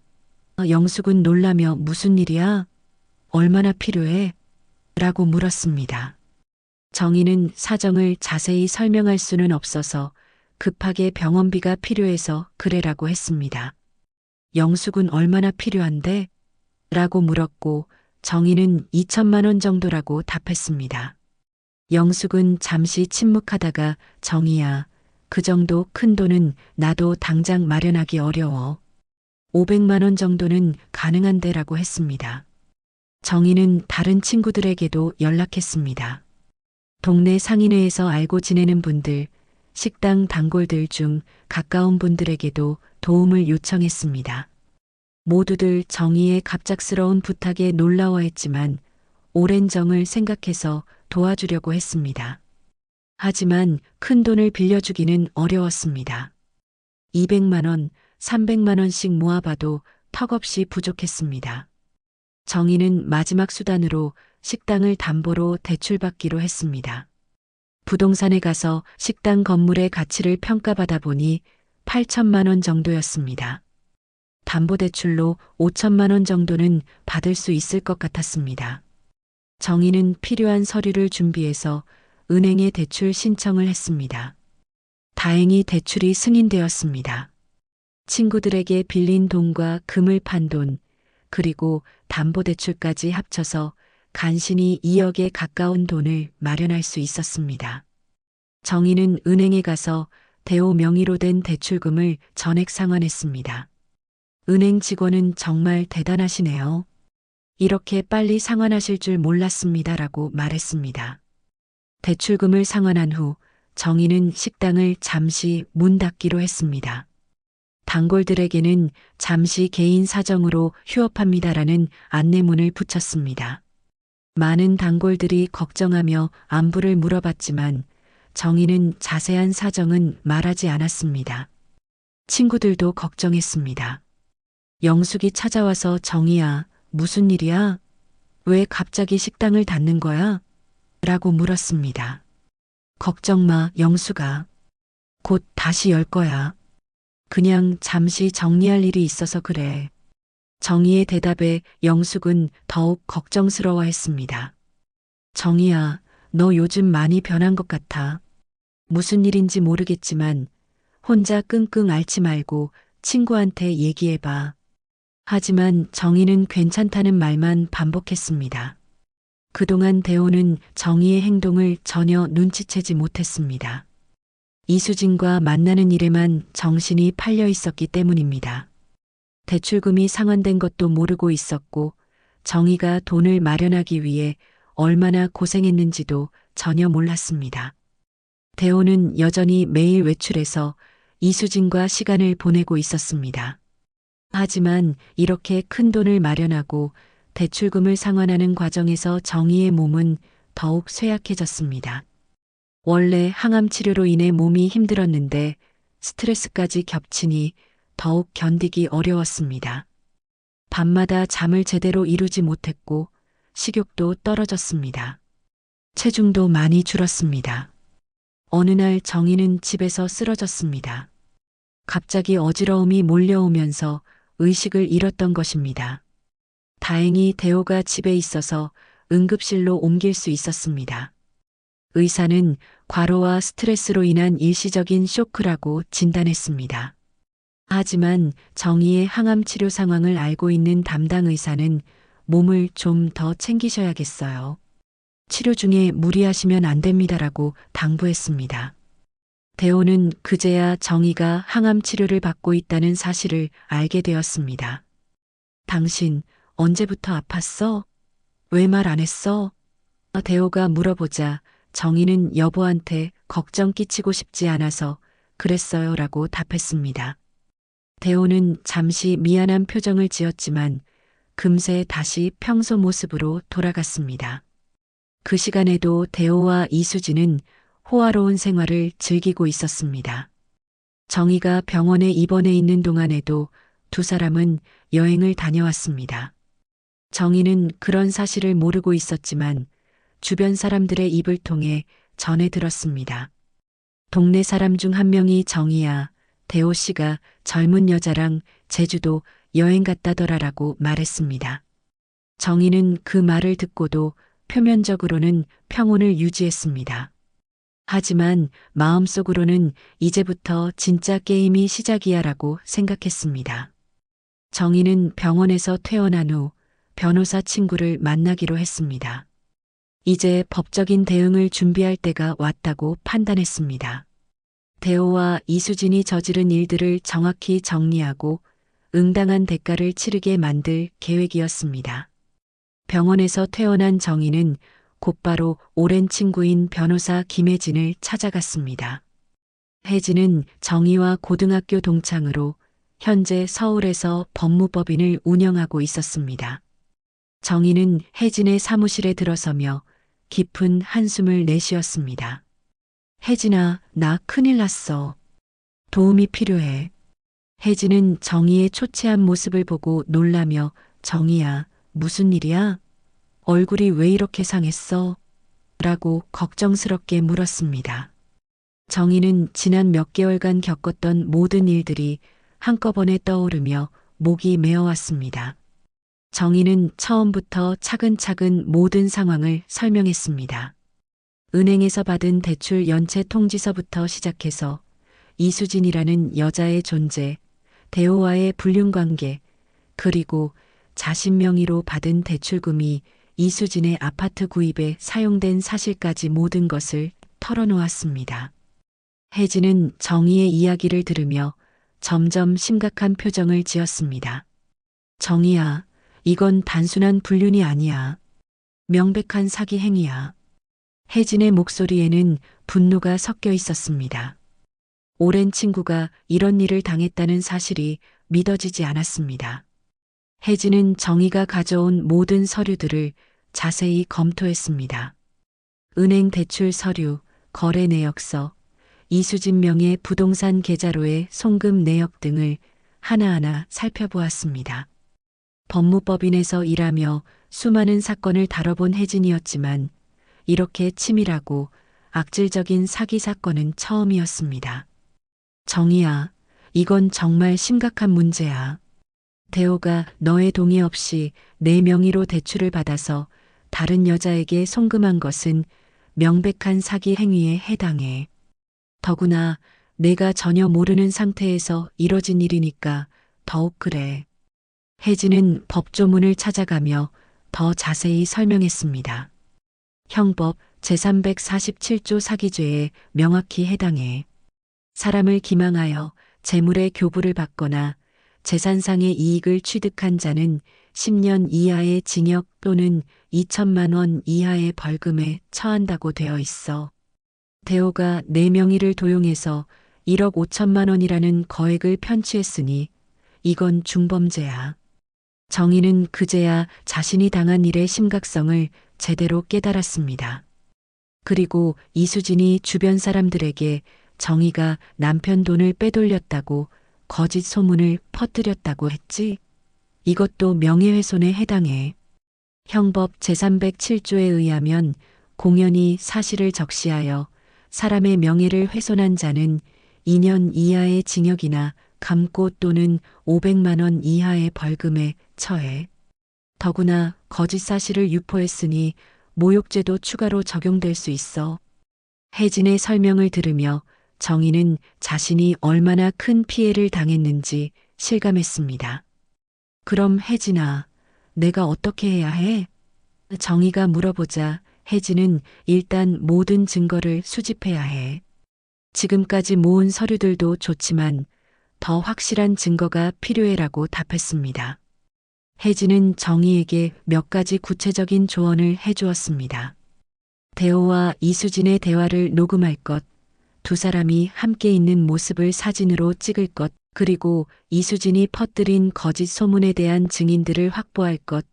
영숙은 놀라며 무슨 일이야? 얼마나 필요해? 라고 물었습니다. 정희는 사정을 자세히 설명할 수는 없어서 급하게 병원비가 필요해서 그래라고 했습니다. 영숙은 얼마나 필요한데? 라고 물었고 정희는 2천만 원 정도라고 답했습니다. 영숙은 잠시 침묵하다가 정희야, 그 정도 큰 돈은 나도 당장 마련하기 어려워. 500만 원 정도는 가능한데라고 했습니다. 정희는 다른 친구들에게도 연락했습니다. 동네 상인회에서 알고 지내는 분들, 식당 단골들 중 가까운 분들에게도 도움을 요청했습니다. 모두들 정희의 갑작스러운 부탁에 놀라워했지만 오랜 정을 생각해서 도와주려고 했습니다. 하지만 큰 돈을 빌려주기는 어려웠습니다. 200만 원, 300만 원씩 모아봐도 턱없이 부족했습니다. 정희는 마지막 수단으로 식당을 담보로 대출받기로 했습니다. 부동산에 가서 식당 건물의 가치를 평가받아 보니 8천만 원 정도였습니다. 담보대출로 5천만 원 정도는 받을 수 있을 것 같았습니다. 정희는 필요한 서류를 준비해서 은행에 대출 신청을 했습니다. 다행히 대출이 승인되었습니다. 친구들에게 빌린 돈과 금을 판 돈, 그리고 담보대출까지 합쳐서 간신히 2억에 가까운 돈을 마련할 수 있었습니다. 정희는 은행에 가서 대호 명의로 된 대출금을 전액 상환했습니다. 은행 직원은 정말 대단하시네요. 이렇게 빨리 상환하실 줄 몰랐습니다라고 말했습니다. 대출금을 상환한 후 정희는 식당을 잠시 문 닫기로 했습니다. 단골들에게는 잠시 개인 사정으로 휴업합니다라는 안내문을 붙였습니다. 많은 단골들이 걱정하며 안부를 물어봤지만 정희는 자세한 사정은 말하지 않았습니다. 친구들도 걱정했습니다. 영숙이 찾아와서 정희야, 무슨 일이야? 왜 갑자기 식당을 닫는 거야? 라고 물었습니다. 걱정 마, 영숙아. 곧 다시 열 거야. 그냥 잠시 정리할 일이 있어서 그래. 정희의 대답에 영숙은 더욱 걱정스러워했습니다. 정희야, 너 요즘 많이 변한 것 같아. 무슨 일인지 모르겠지만 혼자 끙끙 앓지 말고 친구한테 얘기해봐. 하지만 정희는 괜찮다는 말만 반복했습니다. 그동안 대호는 정희의 행동을 전혀 눈치채지 못했습니다. 이수진과 만나는 일에만 정신이 팔려 있었기 때문입니다. 대출금이 상환된 것도 모르고 있었고 정희가 돈을 마련하기 위해 얼마나 고생했는지도 전혀 몰랐습니다. 대호는 여전히 매일 외출해서 이수진과 시간을 보내고 있었습니다. 하지만 이렇게 큰 돈을 마련하고 대출금을 상환하는 과정에서 정희의 몸은 더욱 쇠약해졌습니다. 원래 항암 치료로 인해 몸이 힘들었는데 스트레스까지 겹치니 더욱 견디기 어려웠습니다. 밤마다 잠을 제대로 이루지 못했고 식욕도 떨어졌습니다. 체중도 많이 줄었습니다. 어느 날 정희는 집에서 쓰러졌습니다. 갑자기 어지러움이 몰려오면서 의식을 잃었던 것입니다. 다행히 대호가 집에 있어서 응급실로 옮길 수 있었습니다. 의사는 과로와 스트레스로 인한 일시적인 쇼크라고 진단했습니다. 하지만 정희의 항암 치료 상황을 알고 있는 담당 의사는 몸을 좀 더 챙기셔야겠어요. 치료 중에 무리하시면 안 됩니다라고 당부했습니다. 대호는 그제야 정희가 항암 치료를 받고 있다는 사실을 알게 되었습니다. 당신 언제부터 아팠어? 왜 말 안 했어? 대호가 물어보자 정희는 여보한테 걱정 끼치고 싶지 않아서 그랬어요 라고 답했습니다. 대호는 잠시 미안한 표정을 지었지만 금세 다시 평소 모습으로 돌아갔습니다. 그 시간에도 대호와 이수진은 호화로운 생활을 즐기고 있었습니다. 정희가 병원에 입원해 있는 동안에도 두 사람은 여행을 다녀왔습니다. 정희는 그런 사실을 모르고 있었지만 주변 사람들의 입을 통해 전해 들었습니다. 동네 사람 중 한 명이 정희야, 대호 씨가 젊은 여자랑 제주도 여행 갔다더라라고 말했습니다. 정희는 그 말을 듣고도 표면적으로는 평온을 유지했습니다. 하지만 마음속으로는 이제부터 진짜 게임이 시작이야라고 생각했습니다. 정희는 병원에서 퇴원한 후 변호사 친구를 만나기로 했습니다. 이제 법적인 대응을 준비할 때가 왔다고 판단했습니다. 대호와 이수진이 저지른 일들을 정확히 정리하고 응당한 대가를 치르게 만들 계획이었습니다. 병원에서 퇴원한 정희는 곧바로 오랜 친구인 변호사 김혜진을 찾아갔습니다. 혜진은 정희와 고등학교 동창으로 현재 서울에서 법무법인을 운영하고 있었습니다. 정희는 혜진의 사무실에 들어서며 깊은 한숨을 내쉬었습니다. 혜진아, 나 큰일 났어. 도움이 필요해. 혜진은 정희의 초췌한 모습을 보고 놀라며 정희야, 무슨 일이야? 얼굴이 왜 이렇게 상했어? 라고 걱정스럽게 물었습니다. 정희는 지난 몇 개월간 겪었던 모든 일들이 한꺼번에 떠오르며 목이 메어왔습니다. 정희는 처음부터 차근차근 모든 상황을 설명했습니다. 은행에서 받은 대출 연체 통지서부터 시작해서 이수진이라는 여자의 존재, 대호와의 불륜관계, 그리고 자신 명의로 받은 대출금이 이수진의 아파트 구입에 사용된 사실까지 모든 것을 털어놓았습니다. 혜진은 정희의 이야기를 들으며 점점 심각한 표정을 지었습니다. 정희야, 이건 단순한 불륜이 아니야. 명백한 사기 행위야. 혜진의 목소리에는 분노가 섞여 있었습니다. 오랜 친구가 이런 일을 당했다는 사실이 믿어지지 않았습니다. 혜진은 정희가 가져온 모든 서류들을 자세히 검토했습니다. 은행 대출 서류, 거래 내역서, 이수진 명의 부동산 계좌로의 송금 내역 등을 하나하나 살펴보았습니다. 법무법인에서 일하며 수많은 사건을 다뤄본 혜진이었지만 이렇게 치밀하고 악질적인 사기 사건은 처음이었습니다. 정희야, 이건 정말 심각한 문제야. 대호가 너의 동의 없이 내 명의로 대출을 받아서 다른 여자에게 송금한 것은 명백한 사기 행위에 해당해. 더구나 내가 전혀 모르는 상태에서 이뤄진 일이니까 더욱 그래. 혜진은 법조문을 찾아가며 더 자세히 설명했습니다. 형법 제347조 사기죄에 명확히 해당해. 사람을 기망하여 재물의 교부를 받거나 재산상의 이익을 취득한 자는 10년 이하의 징역 또는 2천만 원 이하의 벌금에 처한다고 되어 있어. 대호가 내 명의를 도용해서 1억 5천만 원이라는 거액을 편취했으니 이건 중범죄야. 정희는 그제야 자신이 당한 일의 심각성을 제대로 깨달았습니다. 그리고 이수진이 주변 사람들에게 정희가 남편 돈을 빼돌렸다고 거짓 소문을 퍼뜨렸다고 했지? 이것도 명예훼손에 해당해. 형법 제307조에 의하면 공연히 사실을 적시하여 사람의 명예를 훼손한 자는 2년 이하의 징역이나 감고 또는 500만 원 이하의 벌금에 처해. 더구나 거짓 사실을 유포했으니 모욕죄도 추가로 적용될 수 있어. 혜진의 설명을 들으며 정희는 자신이 얼마나 큰 피해를 당했는지 실감했습니다. 그럼 혜진아, 내가 어떻게 해야 해? 정희가 물어보자 혜진은 일단 모든 증거를 수집해야 해. 지금까지 모은 서류들도 좋지만 더 확실한 증거가 필요해라고 답했습니다. 혜진은 정희에게 몇 가지 구체적인 조언을 해주었습니다. 대호와 이수진의 대화를 녹음할 것, 두 사람이 함께 있는 모습을 사진으로 찍을 것, 그리고 이수진이 퍼뜨린 거짓 소문에 대한 증인들을 확보할 것,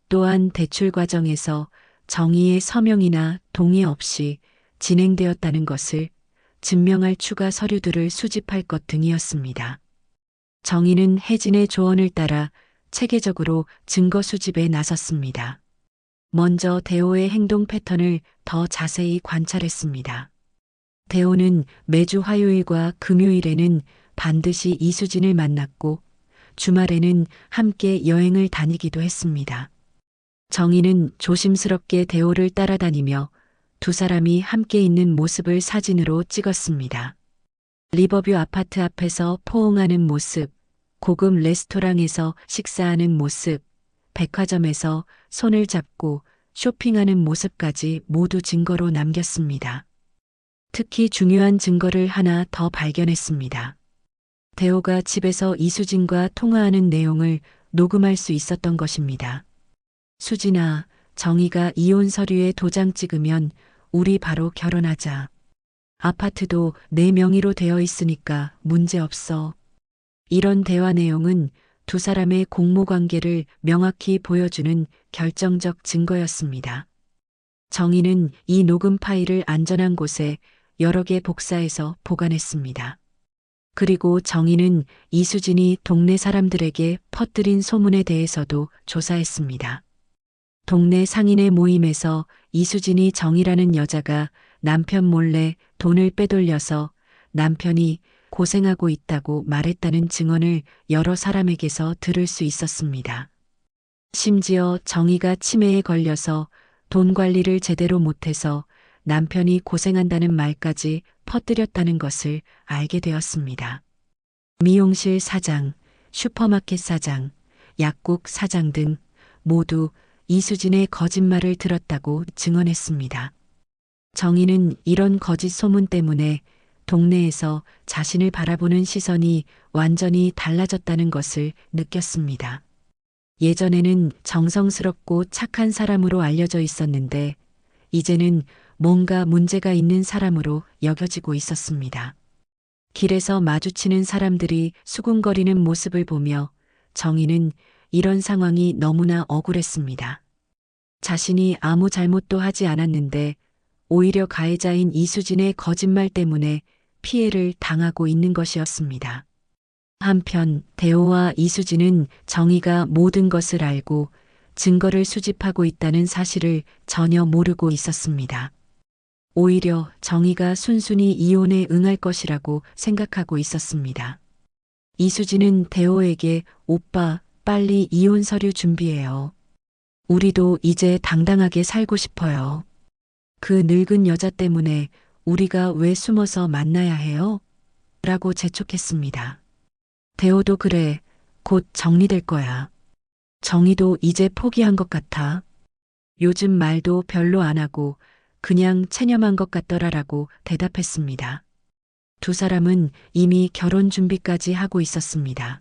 또한 대출 과정에서 정의의 서명이나 동의 없이 진행되었다는 것을 증명할 추가 서류들을 수집할 것 등이었습니다. 정의는 혜진의 조언을 따라 체계적으로 증거 수집에 나섰습니다. 먼저 대호의 행동 패턴을 더 자세히 관찰했습니다. 대호는 매주 화요일과 금요일에는 반드시 이수진을 만났고 주말에는 함께 여행을 다니기도 했습니다. 정희는 조심스럽게 대호를 따라다니며 두 사람이 함께 있는 모습을 사진으로 찍었습니다. 리버뷰 아파트 앞에서 포옹하는 모습, 고급 레스토랑에서 식사하는 모습, 백화점에서 손을 잡고 쇼핑하는 모습까지 모두 증거로 남겼습니다. 특히 중요한 증거를 하나 더 발견했습니다. 대호가 집에서 이수진과 통화하는 내용을 녹음할 수 있었던 것입니다. 수진아, 정희가 이혼 서류에 도장 찍으면 우리 바로 결혼하자. 아파트도 내 명의로 되어 있으니까 문제 없어. 이런 대화 내용은 두 사람의 공모 관계를 명확히 보여주는 결정적 증거였습니다. 정희는 이 녹음 파일을 안전한 곳에 여러 개 복사해서 보관했습니다. 그리고 정희는 이수진이 동네 사람들에게 퍼뜨린 소문에 대해서도 조사했습니다. 동네 상인의 모임에서 이수진이 정희라는 여자가 남편 몰래 돈을 빼돌려서 남편이 고생하고 있다고 말했다는 증언을 여러 사람에게서 들을 수 있었습니다. 심지어 정희가 치매에 걸려서 돈 관리를 제대로 못해서 남편이 고생한다는 말까지 퍼뜨렸다는 것을 알게 되었습니다. 미용실 사장, 슈퍼마켓 사장, 약국 사장 등 모두 이수진의 거짓말을 들었다고 증언했습니다. 정희는 이런 거짓 소문 때문에 동네에서 자신을 바라보는 시선이 완전히 달라졌다는 것을 느꼈습니다. 예전에는 정성스럽고 착한 사람으로 알려져 있었는데 이제는 뭔가 문제가 있는 사람으로 여겨지고 있었습니다. 길에서 마주치는 사람들이 수군거리는 모습을 보며 정희는 이런 상황이 너무나 억울했습니다. 자신이 아무 잘못도 하지 않았는데 오히려 가해자인 이수진의 거짓말 때문에 피해를 당하고 있는 것이었습니다. 한편 대호와 이수진은 정희가 모든 것을 알고 증거를 수집하고 있다는 사실을 전혀 모르고 있었습니다. 오히려 정희가 순순히 이혼에 응할 것이라고 생각하고 있었습니다. 이수진은 대호에게 오빠, 빨리 이혼 서류 준비해요. 우리도 이제 당당하게 살고 싶어요. 그 늙은 여자 때문에 우리가 왜 숨어서 만나야 해요? 라고 재촉했습니다. 대호도 그래, 곧 정리될 거야. 정희도 이제 포기한 것 같아. 요즘 말도 별로 안 하고 그냥 체념한 것 같더라라고 대답했습니다. 두 사람은 이미 결혼 준비까지 하고 있었습니다.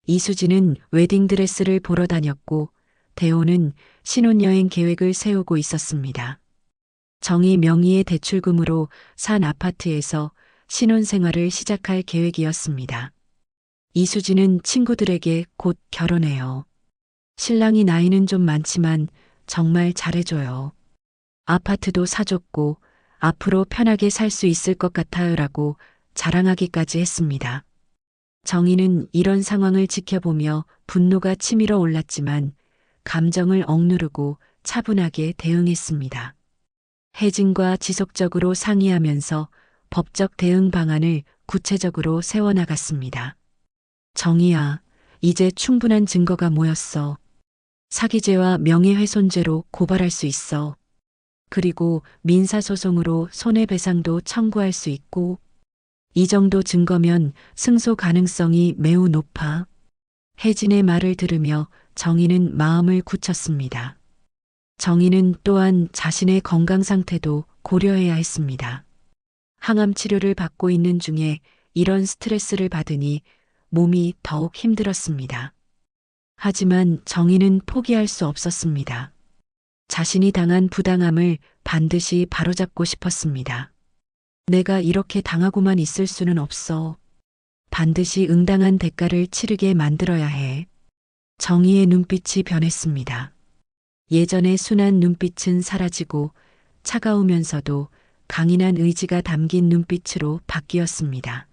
이수진은 웨딩드레스를 보러 다녔고 대호는 신혼여행 계획을 세우고 있었습니다. 정희 명의의 대출금으로 산 아파트에서 신혼생활을 시작할 계획이었습니다. 이수진은 친구들에게 곧 결혼해요. 신랑이 나이는 좀 많지만 정말 잘해줘요. 아파트도 사줬고 앞으로 편하게 살 수 있을 것 같아요라고 자랑하기까지 했습니다. 정희는 이런 상황을 지켜보며 분노가 치밀어 올랐지만 감정을 억누르고 차분하게 대응했습니다. 혜진과 지속적으로 상의하면서 법적 대응 방안을 구체적으로 세워나갔습니다. 정희야, 이제 충분한 증거가 모였어. 사기죄와 명예훼손죄로 고발할 수 있어. 그리고 민사소송으로 손해배상도 청구할 수 있고, 이 정도 증거면 승소 가능성이 매우 높아. 혜진의 말을 들으며 정희는 마음을 굳혔습니다. 정희는 또한 자신의 건강 상태도 고려해야 했습니다. 항암 치료를 받고 있는 중에 이런 스트레스를 받으니 몸이 더욱 힘들었습니다. 하지만 정희는 포기할 수 없었습니다. 자신이 당한 부당함을 반드시 바로잡고 싶었습니다. 내가 이렇게 당하고만 있을 수는 없어. 반드시 응당한 대가를 치르게 만들어야 해. 정희의 눈빛이 변했습니다. 예전의 순한 눈빛은 사라지고 차가우면서도 강인한 의지가 담긴 눈빛으로 바뀌었습니다.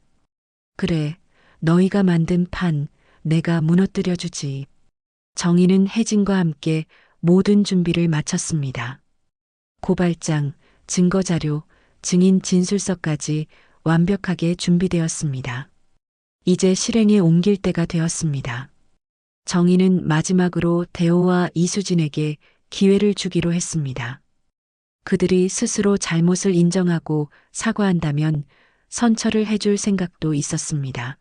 그래, 너희가 만든 판 내가 무너뜨려 주지. 정희는 혜진과 함께 모든 준비를 마쳤습니다. 고발장, 증거자료, 증인 진술서까지 완벽하게 준비되었습니다. 이제 실행에 옮길 때가 되었습니다. 정희는 마지막으로 대호와 이수진에게 기회를 주기로 했습니다. 그들이 스스로 잘못을 인정하고 사과한다면 선처를 해줄 생각도 있었습니다.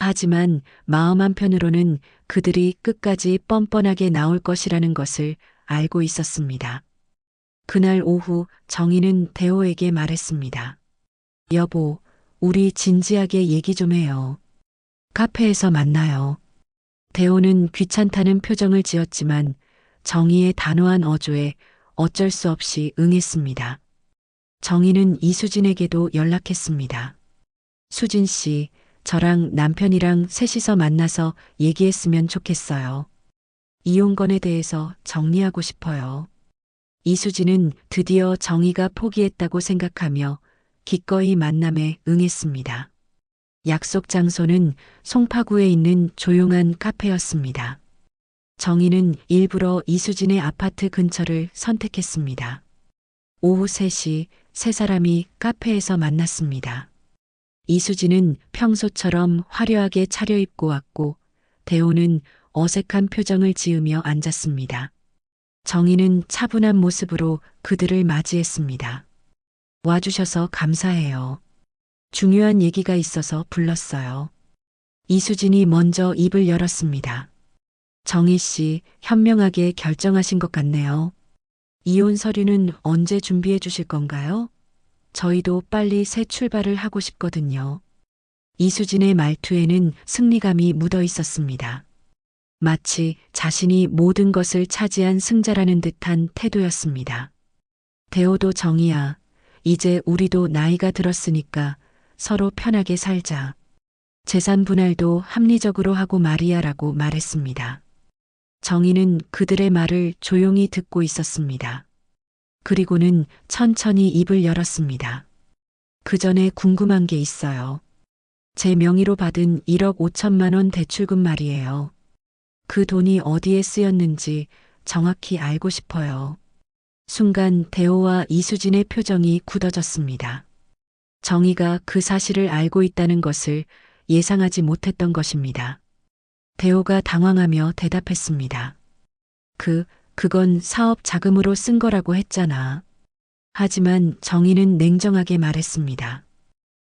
하지만 마음 한편으로는 그들이 끝까지 뻔뻔하게 나올 것이라는 것을 알고 있었습니다. 그날 오후 정희는 대호에게 말했습니다. 여보, 우리 진지하게 얘기 좀 해요. 카페에서 만나요. 대호는 귀찮다는 표정을 지었지만 정희의 단호한 어조에 어쩔 수 없이 응했습니다. 정희는 이수진에게도 연락했습니다. 수진 씨, 저랑 남편이랑 셋이서 만나서 얘기했으면 좋겠어요. 이혼건에 대해서 정리하고 싶어요. 이수진은 드디어 정희가 포기했다고 생각하며 기꺼이 만남에 응했습니다. 약속 장소는 송파구에 있는 조용한 카페였습니다. 정희는 일부러 이수진의 아파트 근처를 선택했습니다. 오후 3시 세 사람이 카페에서 만났습니다. 이수진은 평소처럼 화려하게 차려입고 왔고 대호는 어색한 표정을 지으며 앉았습니다. 정희는 차분한 모습으로 그들을 맞이했습니다. 와주셔서 감사해요. 중요한 얘기가 있어서 불렀어요. 이수진이 먼저 입을 열었습니다. 정희 씨, 현명하게 결정하신 것 같네요. 이혼 서류는 언제 준비해 주실 건가요? 저희도 빨리 새 출발을 하고 싶거든요. 이수진의 말투에는 승리감이 묻어 있었습니다. 마치 자신이 모든 것을 차지한 승자라는 듯한 태도였습니다. 대호도 정희야, 이제 우리도 나이가 들었으니까 서로 편하게 살자. 재산 분할도 합리적으로 하고 말이야라고 말했습니다. 정희는 그들의 말을 조용히 듣고 있었습니다. 그리고는 천천히 입을 열었습니다. 그 전에 궁금한 게 있어요. 제 명의로 받은 1억 5천만 원 대출금 말이에요. 그 돈이 어디에 쓰였는지 정확히 알고 싶어요. 순간 대호와 이수진의 표정이 굳어졌습니다. 정희가 그 사실을 알고 있다는 것을 예상하지 못했던 것입니다. 대호가 당황하며 대답했습니다. 그건 사업 자금으로 쓴 거라고 했잖아. 하지만 정희는 냉정하게 말했습니다.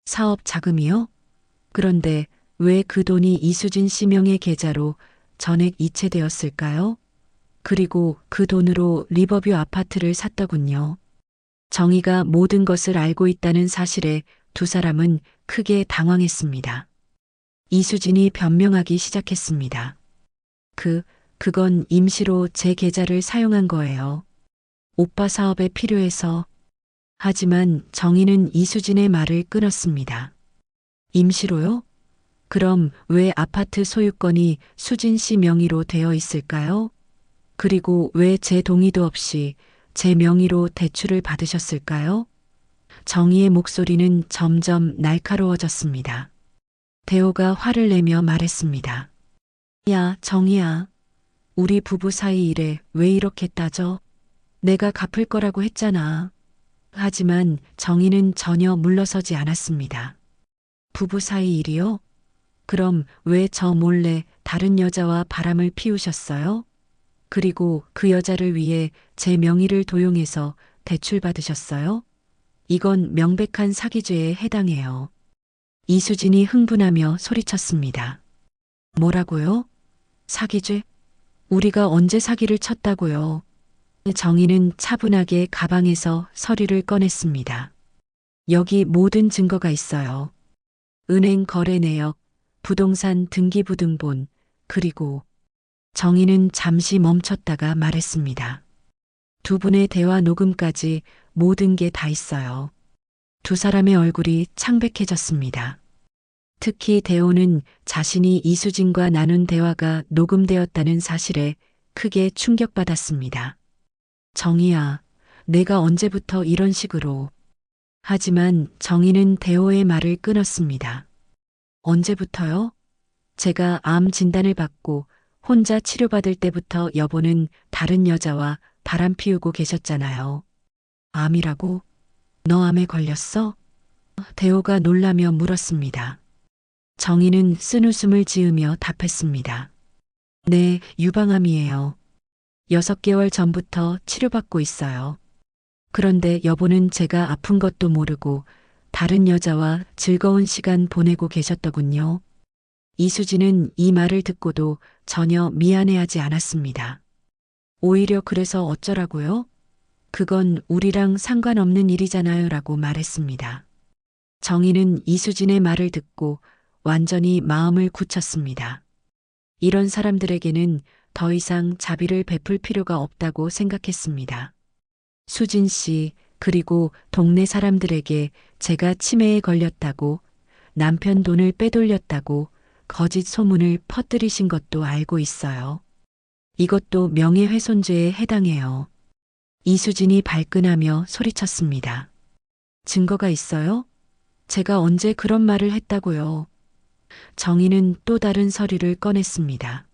사업 자금이요? 그런데 왜 그 돈이 이수진 씨 명의 계좌로 전액 이체되었을까요? 그리고 그 돈으로 리버뷰 아파트를 샀더군요. 정희가 모든 것을 알고 있다는 사실에 두 사람은 크게 당황했습니다. 이수진이 변명하기 시작했습니다. 그건 임시로 제 계좌를 사용한 거예요. 오빠 사업에 필요해서. 하지만 정희는 이수진의 말을 끊었습니다. 임시로요? 그럼 왜 아파트 소유권이 수진 씨 명의로 되어 있을까요? 그리고 왜 제 동의도 없이 제 명의로 대출을 받으셨을까요? 정희의 목소리는 점점 날카로워졌습니다. 대호가 화를 내며 말했습니다. 야, 정희야. 우리 부부 사이 일에 왜 이렇게 따져? 내가 갚을 거라고 했잖아. 하지만 정희는 전혀 물러서지 않았습니다. 부부 사이 일이요? 그럼 왜 저 몰래 다른 여자와 바람을 피우셨어요? 그리고 그 여자를 위해 제 명의를 도용해서 대출 받으셨어요? 이건 명백한 사기죄에 해당해요. 이수진이 흥분하며 소리쳤습니다. 뭐라고요? 사기죄? 우리가 언제 사기를 쳤다고요? 정희는 차분하게 가방에서 서류를 꺼냈습니다. 여기 모든 증거가 있어요. 은행 거래 내역, 부동산 등기부등본, 그리고 정희는 잠시 멈췄다가 말했습니다. 두 분의 대화 녹음까지 모든 게 다 있어요. 두 사람의 얼굴이 창백해졌습니다. 특히 대호는 자신이 이수진과 나눈 대화가 녹음되었다는 사실에 크게 충격받았습니다. 정희야, 내가 언제부터 이런 식으로. 하지만 정희는 대호의 말을 끊었습니다. 언제부터요? 제가 암 진단을 받고 혼자 치료받을 때부터 여보는 다른 여자와 바람 피우고 계셨잖아요. 암이라고? 너 암에 걸렸어? 대호가 놀라며 물었습니다. 정희는 쓴웃음을 지으며 답했습니다. 네, 유방암이에요. 6개월 전부터 치료받고 있어요. 그런데 여보는 제가 아픈 것도 모르고 다른 여자와 즐거운 시간 보내고 계셨더군요. 이수진은 이 말을 듣고도 전혀 미안해하지 않았습니다. 오히려 그래서 어쩌라고요? 그건 우리랑 상관없는 일이잖아요 라고 말했습니다. 정희는 이수진의 말을 듣고 완전히 마음을 굳혔습니다. 이런 사람들에게는 더 이상 자비를 베풀 필요가 없다고 생각했습니다. 수진 씨, 그리고 동네 사람들에게 제가 치매에 걸렸다고, 남편 돈을 빼돌렸다고 거짓 소문을 퍼뜨리신 것도 알고 있어요. 이것도 명예훼손죄에 해당해요. 이수진이 발끈하며 소리쳤습니다. 증거가 있어요? 제가 언제 그런 말을 했다고요? 정희는 또 다른 서류를 꺼냈습니다.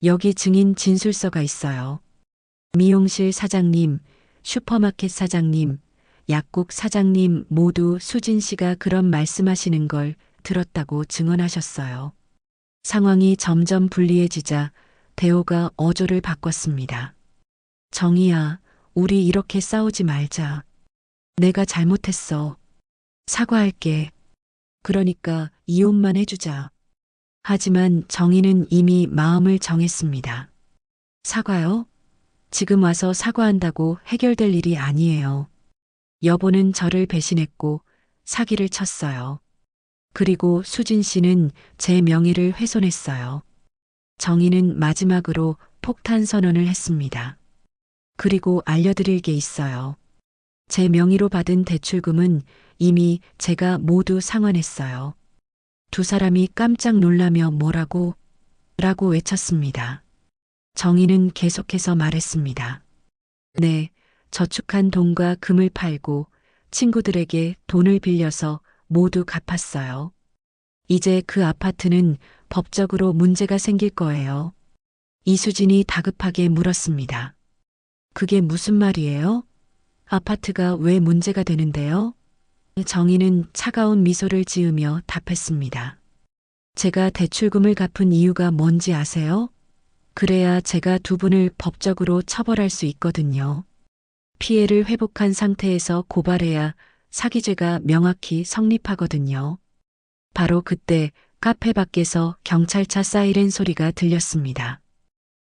여기 증인 진술서가 있어요. 미용실 사장님, 슈퍼마켓 사장님, 약국 사장님 모두 수진 씨가 그런 말씀하시는 걸 들었다고 증언하셨어요. 상황이 점점 불리해지자 대호가 어조를 바꿨습니다. 정희야, 우리 이렇게 싸우지 말자. 내가 잘못했어. 사과할게. 그러니까 이혼만 해주자. 하지만 정희는 이미 마음을 정했습니다. 사과요? 지금 와서 사과한다고 해결될 일이 아니에요. 여보는 저를 배신했고 사기를 쳤어요. 그리고 수진 씨는 제 명의를 훼손했어요. 정희는 마지막으로 폭탄 선언을 했습니다. 그리고 알려드릴 게 있어요. 제 명의로 받은 대출금은 이미 제가 모두 상환했어요. 두 사람이 깜짝 놀라며 뭐라고? 라고 외쳤습니다. 정희는 계속해서 말했습니다. 네, 저축한 돈과 금을 팔고 친구들에게 돈을 빌려서 모두 갚았어요. 이제 그 아파트는 법적으로 문제가 생길 거예요. 이수진이 다급하게 물었습니다. 그게 무슨 말이에요? 아파트가 왜 문제가 되는데요? 정희는 차가운 미소를 지으며 답했습니다. 제가 대출금을 갚은 이유가 뭔지 아세요? 그래야 제가 두 분을 법적으로 처벌할 수 있거든요. 피해를 회복한 상태에서 고발해야 사기죄가 명확히 성립하거든요. 바로 그때 카페 밖에서 경찰차 사이렌 소리가 들렸습니다.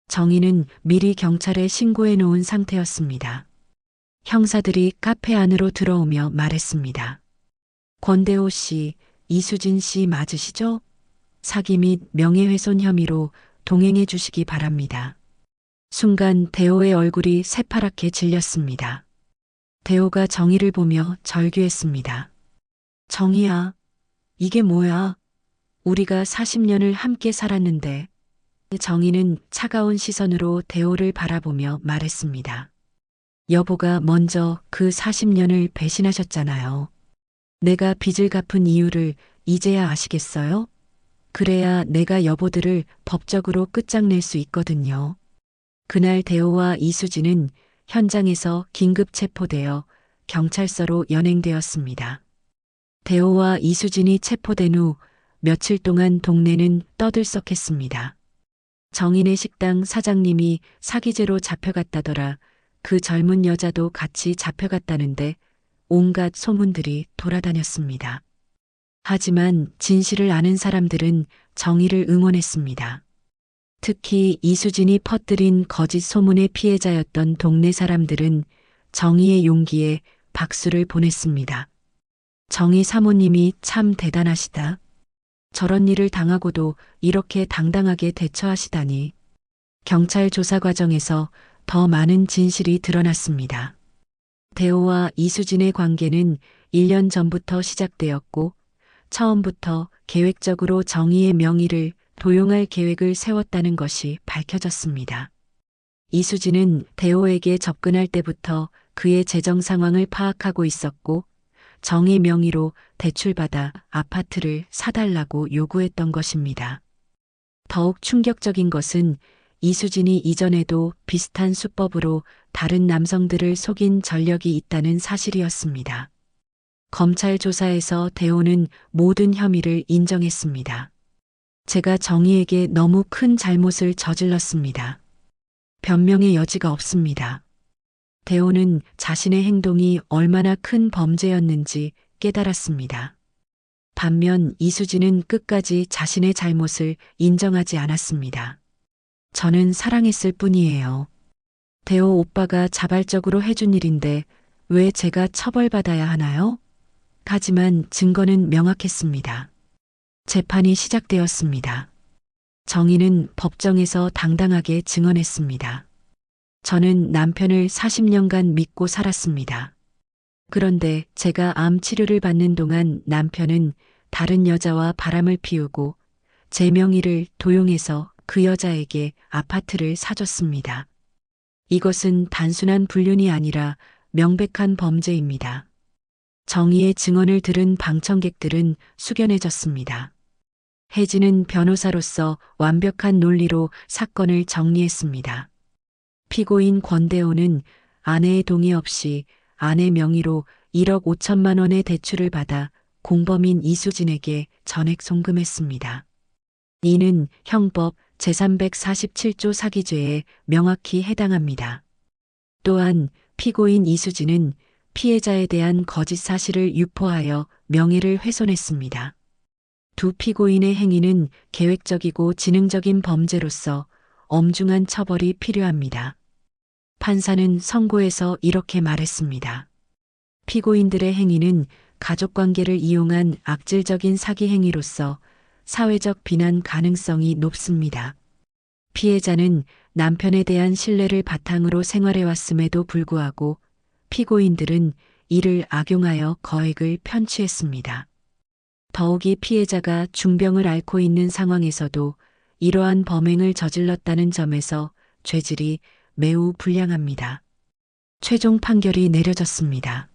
정희는 미리 경찰에 신고해 놓은 상태였습니다. 형사들이 카페 안으로 들어오며 말했습니다. 권대호 씨, 이수진 씨 맞으시죠? 사기 및 명예훼손 혐의로 동행해 주시기 바랍니다. 순간 대호의 얼굴이 새파랗게 질렸습니다. 대호가 정희를 보며 절규했습니다. 정희야, 이게 뭐야? 우리가 40년을 함께 살았는데. 정희는 차가운 시선으로 대호를 바라보며 말했습니다. 여보가 먼저 그 40년을 배신하셨잖아요. 내가 빚을 갚은 이유를 이제야 아시겠어요? 그래야 내가 여보들을 법적으로 끝장낼 수 있거든요. 그날 대호와 이수진은 현장에서 긴급 체포되어 경찰서로 연행되었습니다. 대호와 이수진이 체포된 후 며칠 동안 동네는 떠들썩했습니다. 정인의 식당 사장님이 사기죄로 잡혀갔다더라. 그 젊은 여자도 같이 잡혀갔다는데 온갖 소문들이 돌아다녔습니다. 하지만 진실을 아는 사람들은 정의를 응원했습니다. 특히 이수진이 퍼뜨린 거짓 소문의 피해자였던 동네 사람들은 정의의 용기에 박수를 보냈습니다. 정의 사모님이 참 대단하시다. 저런 일을 당하고도 이렇게 당당하게 대처하시다니. 경찰 조사 과정에서 더 많은 진실이 드러났습니다. 대호와 이수진의 관계는 1년 전부터 시작되었고 처음부터 계획적으로 정의의 명의를 도용할 계획을 세웠다는 것이 밝혀졌습니다. 이수진은 대호에게 접근할 때부터 그의 재정 상황을 파악하고 있었고 정의 명의로 대출받아 아파트를 사달라고 요구했던 것입니다. 더욱 충격적인 것은 이수진이 이전에도 비슷한 수법으로 다른 남성들을 속인 전력이 있다는 사실이었습니다. 검찰 조사에서 대호는 모든 혐의를 인정했습니다. 제가 정의에게 너무 큰 잘못을 저질렀습니다. 변명의 여지가 없습니다. 대호는 자신의 행동이 얼마나 큰 범죄였는지 깨달았습니다. 반면 이수진은 끝까지 자신의 잘못을 인정하지 않았습니다. 저는 사랑했을 뿐이에요. 대호 오빠가 자발적으로 해준 일인데 왜 제가 처벌받아야 하나요? 하지만 증거는 명확했습니다. 재판이 시작되었습니다. 정의는 법정에서 당당하게 증언했습니다. 저는 남편을 40년간 믿고 살았습니다. 그런데 제가 암 치료를 받는 동안 남편은 다른 여자와 바람을 피우고 제 명의를 도용해서 그 여자에게 아파트를 사줬습니다. 이것은 단순한 불륜이 아니라 명백한 범죄입니다. 정의의 증언을 들은 방청객들은 숙연해졌습니다. 혜진은 변호사로서 완벽한 논리로 사건을 정리했습니다. 피고인 권대호는 아내의 동의 없이 아내 명의로 1억 5천만 원의 대출을 받아 공범인 이수진에게 전액 송금했습니다. 이는 형법 제347조 사기죄에 명확히 해당합니다. 또한 피고인 이수진은 피해자에 대한 거짓 사실을 유포하여 명예를 훼손했습니다. 두 피고인의 행위는 계획적이고 지능적인 범죄로서 엄중한 처벌이 필요합니다. 판사는 선고에서 이렇게 말했습니다. 피고인들의 행위는 가족관계를 이용한 악질적인 사기 행위로서 사회적 비난 가능성이 높습니다. 피해자는 남편에 대한 신뢰를 바탕으로 생활해왔음에도 불구하고 피고인들은 이를 악용하여 거액을 편취했습니다. 더욱이 피해자가 중병을 앓고 있는 상황에서도 이러한 범행을 저질렀다는 점에서 죄질이 매우 불량합니다. 최종 판결이 내려졌습니다.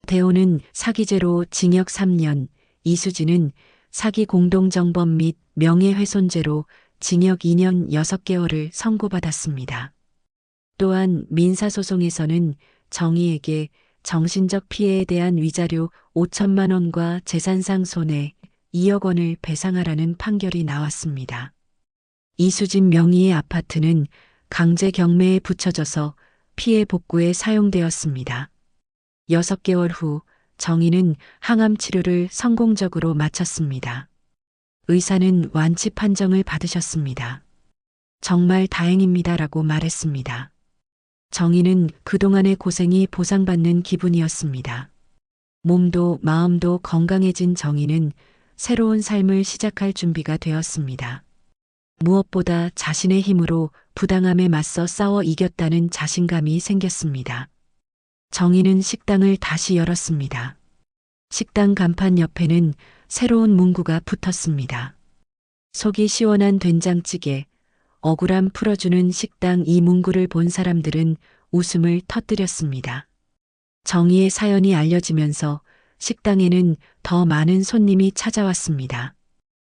대호는 사기죄로 징역 3년, 이수진은 사기 공동정범 및 명예훼손죄로 징역 2년 6개월을 선고받았습니다. 또한 민사소송에서는 정의에게 정신적 피해에 대한 위자료 5천만 원과 재산상 손해 2억 원을 배상하라는 판결이 나왔습니다. 이수진 명의의 아파트는 강제 경매에 붙여져서 피해 복구에 사용되었습니다. 6개월 후 정의는 항암 치료를 성공적으로 마쳤습니다. 의사는 완치 판정을 받으셨습니다. 정말 다행입니다라고 말했습니다. 정의는 그동안의 고생이 보상받는 기분이었습니다. 몸도 마음도 건강해진 정의는 새로운 삶을 시작할 준비가 되었습니다. 무엇보다 자신의 힘으로 부당함에 맞서 싸워 이겼다는 자신감이 생겼습니다. 정의는 식당을 다시 열었습니다. 식당 간판 옆에는 새로운 문구가 붙었습니다. 속이 시원한 된장찌개, 억울함 풀어주는 식당. 이 문구를 본 사람들은 웃음을 터뜨렸습니다. 정의의 사연이 알려지면서 식당에는 더 많은 손님이 찾아왔습니다.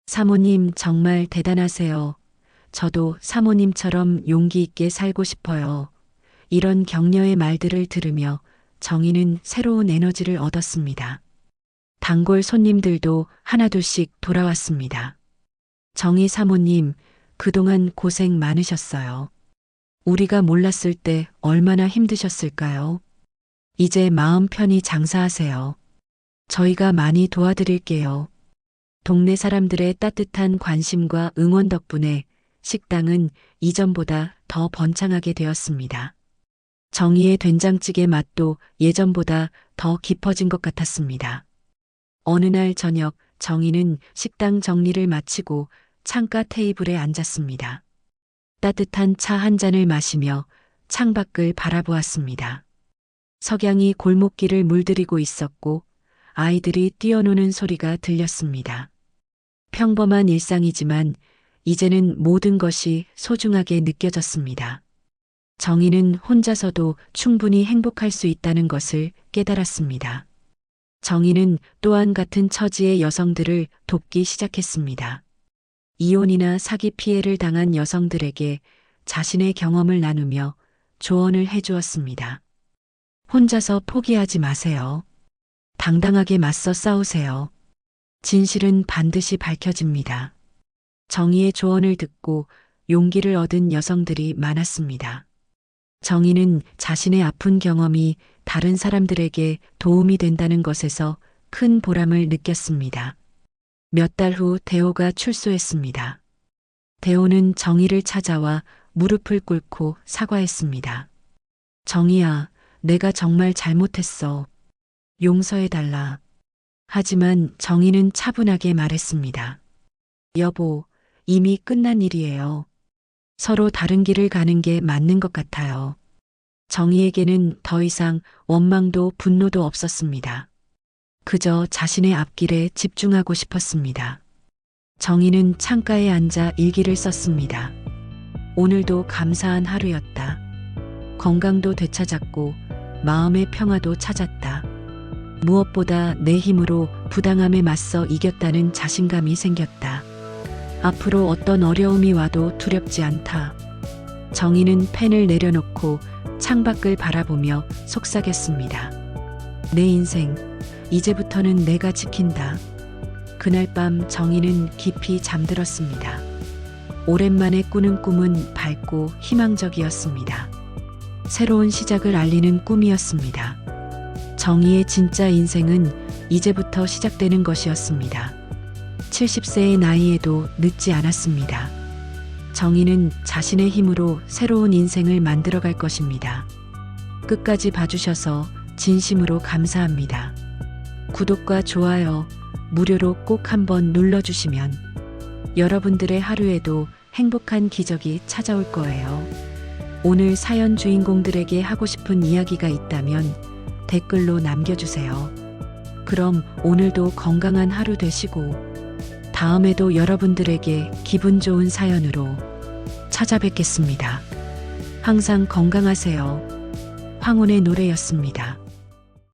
사모님 정말 대단하세요. 저도 사모님처럼 용기 있게 살고 싶어요. 이런 격려의 말들을 들으며 정의는 새로운 에너지를 얻었습니다. 단골 손님들도 하나둘씩 돌아왔습니다. 정의 사모님, 그동안 고생 많으셨어요. 우리가 몰랐을 때 얼마나 힘드셨을까요? 이제 마음 편히 장사하세요. 저희가 많이 도와드릴게요. 동네 사람들의 따뜻한 관심과 응원 덕분에 식당은 이전보다 더 번창하게 되었습니다. 정희의 된장찌개 맛도 예전보다 더 깊어진 것 같았습니다. 어느 날 저녁 정희는 식당 정리를 마치고 창가 테이블에 앉았습니다. 따뜻한 차 한 잔을 마시며 창밖을 바라보았습니다. 석양이 골목길을 물들이고 있었고 아이들이 뛰어노는 소리가 들렸습니다. 평범한 일상이지만 이제는 모든 것이 소중하게 느껴졌습니다. 정희는 혼자서도 충분히 행복할 수 있다는 것을 깨달았습니다. 정희는 또한 같은 처지의 여성들을 돕기 시작했습니다. 이혼이나 사기 피해를 당한 여성들에게 자신의 경험을 나누며 조언을 해주었습니다. 혼자서 포기하지 마세요. 당당하게 맞서 싸우세요. 진실은 반드시 밝혀집니다. 정희의 조언을 듣고 용기를 얻은 여성들이 많았습니다. 정희는 자신의 아픈 경험이 다른 사람들에게 도움이 된다는 것에서 큰 보람을 느꼈습니다. 몇 달 후 대호가 출소했습니다. 대호는 정희를 찾아와 무릎을 꿇고 사과했습니다. 정희야, 내가 정말 잘못했어. 용서해달라. 하지만 정희는 차분하게 말했습니다. 여보, 이미 끝난 일이에요. 서로 다른 길을 가는 게 맞는 것 같아요. 정희에게는 더 이상 원망도 분노도 없었습니다. 그저 자신의 앞길에 집중하고 싶었습니다. 정희는 창가에 앉아 일기를 썼습니다. 오늘도 감사한 하루였다. 건강도 되찾았고 마음의 평화도 찾았다. 무엇보다 내 힘으로 부당함에 맞서 이겼다는 자신감이 생겼다. 앞으로 어떤 어려움이 와도 두렵지 않다. 정희는 펜을 내려놓고 창밖을 바라보며 속삭였습니다. 내 인생, 이제부터는 내가 지킨다. 그날 밤 정희는 깊이 잠들었습니다. 오랜만에 꾸는 꿈은 밝고 희망적이었습니다. 새로운 시작을 알리는 꿈이었습니다. 정희의 진짜 인생은 이제부터 시작되는 것이었습니다. 70세의 나이에도 늦지 않았습니다. 정희는 자신의 힘으로 새로운 인생을 만들어갈 것입니다. 끝까지 봐주셔서 진심으로 감사합니다. 구독과 좋아요, 무료로 꼭 한번 눌러주시면 여러분들의 하루에도 행복한 기적이 찾아올 거예요. 오늘 사연 주인공들에게 하고 싶은 이야기가 있다면 댓글로 남겨주세요. 그럼 오늘도 건강한 하루 되시고 다음에도 여러분들에게 기분 좋은 사연으로 찾아뵙겠습니다. 항상 건강하세요. 황혼의 노래였습니다.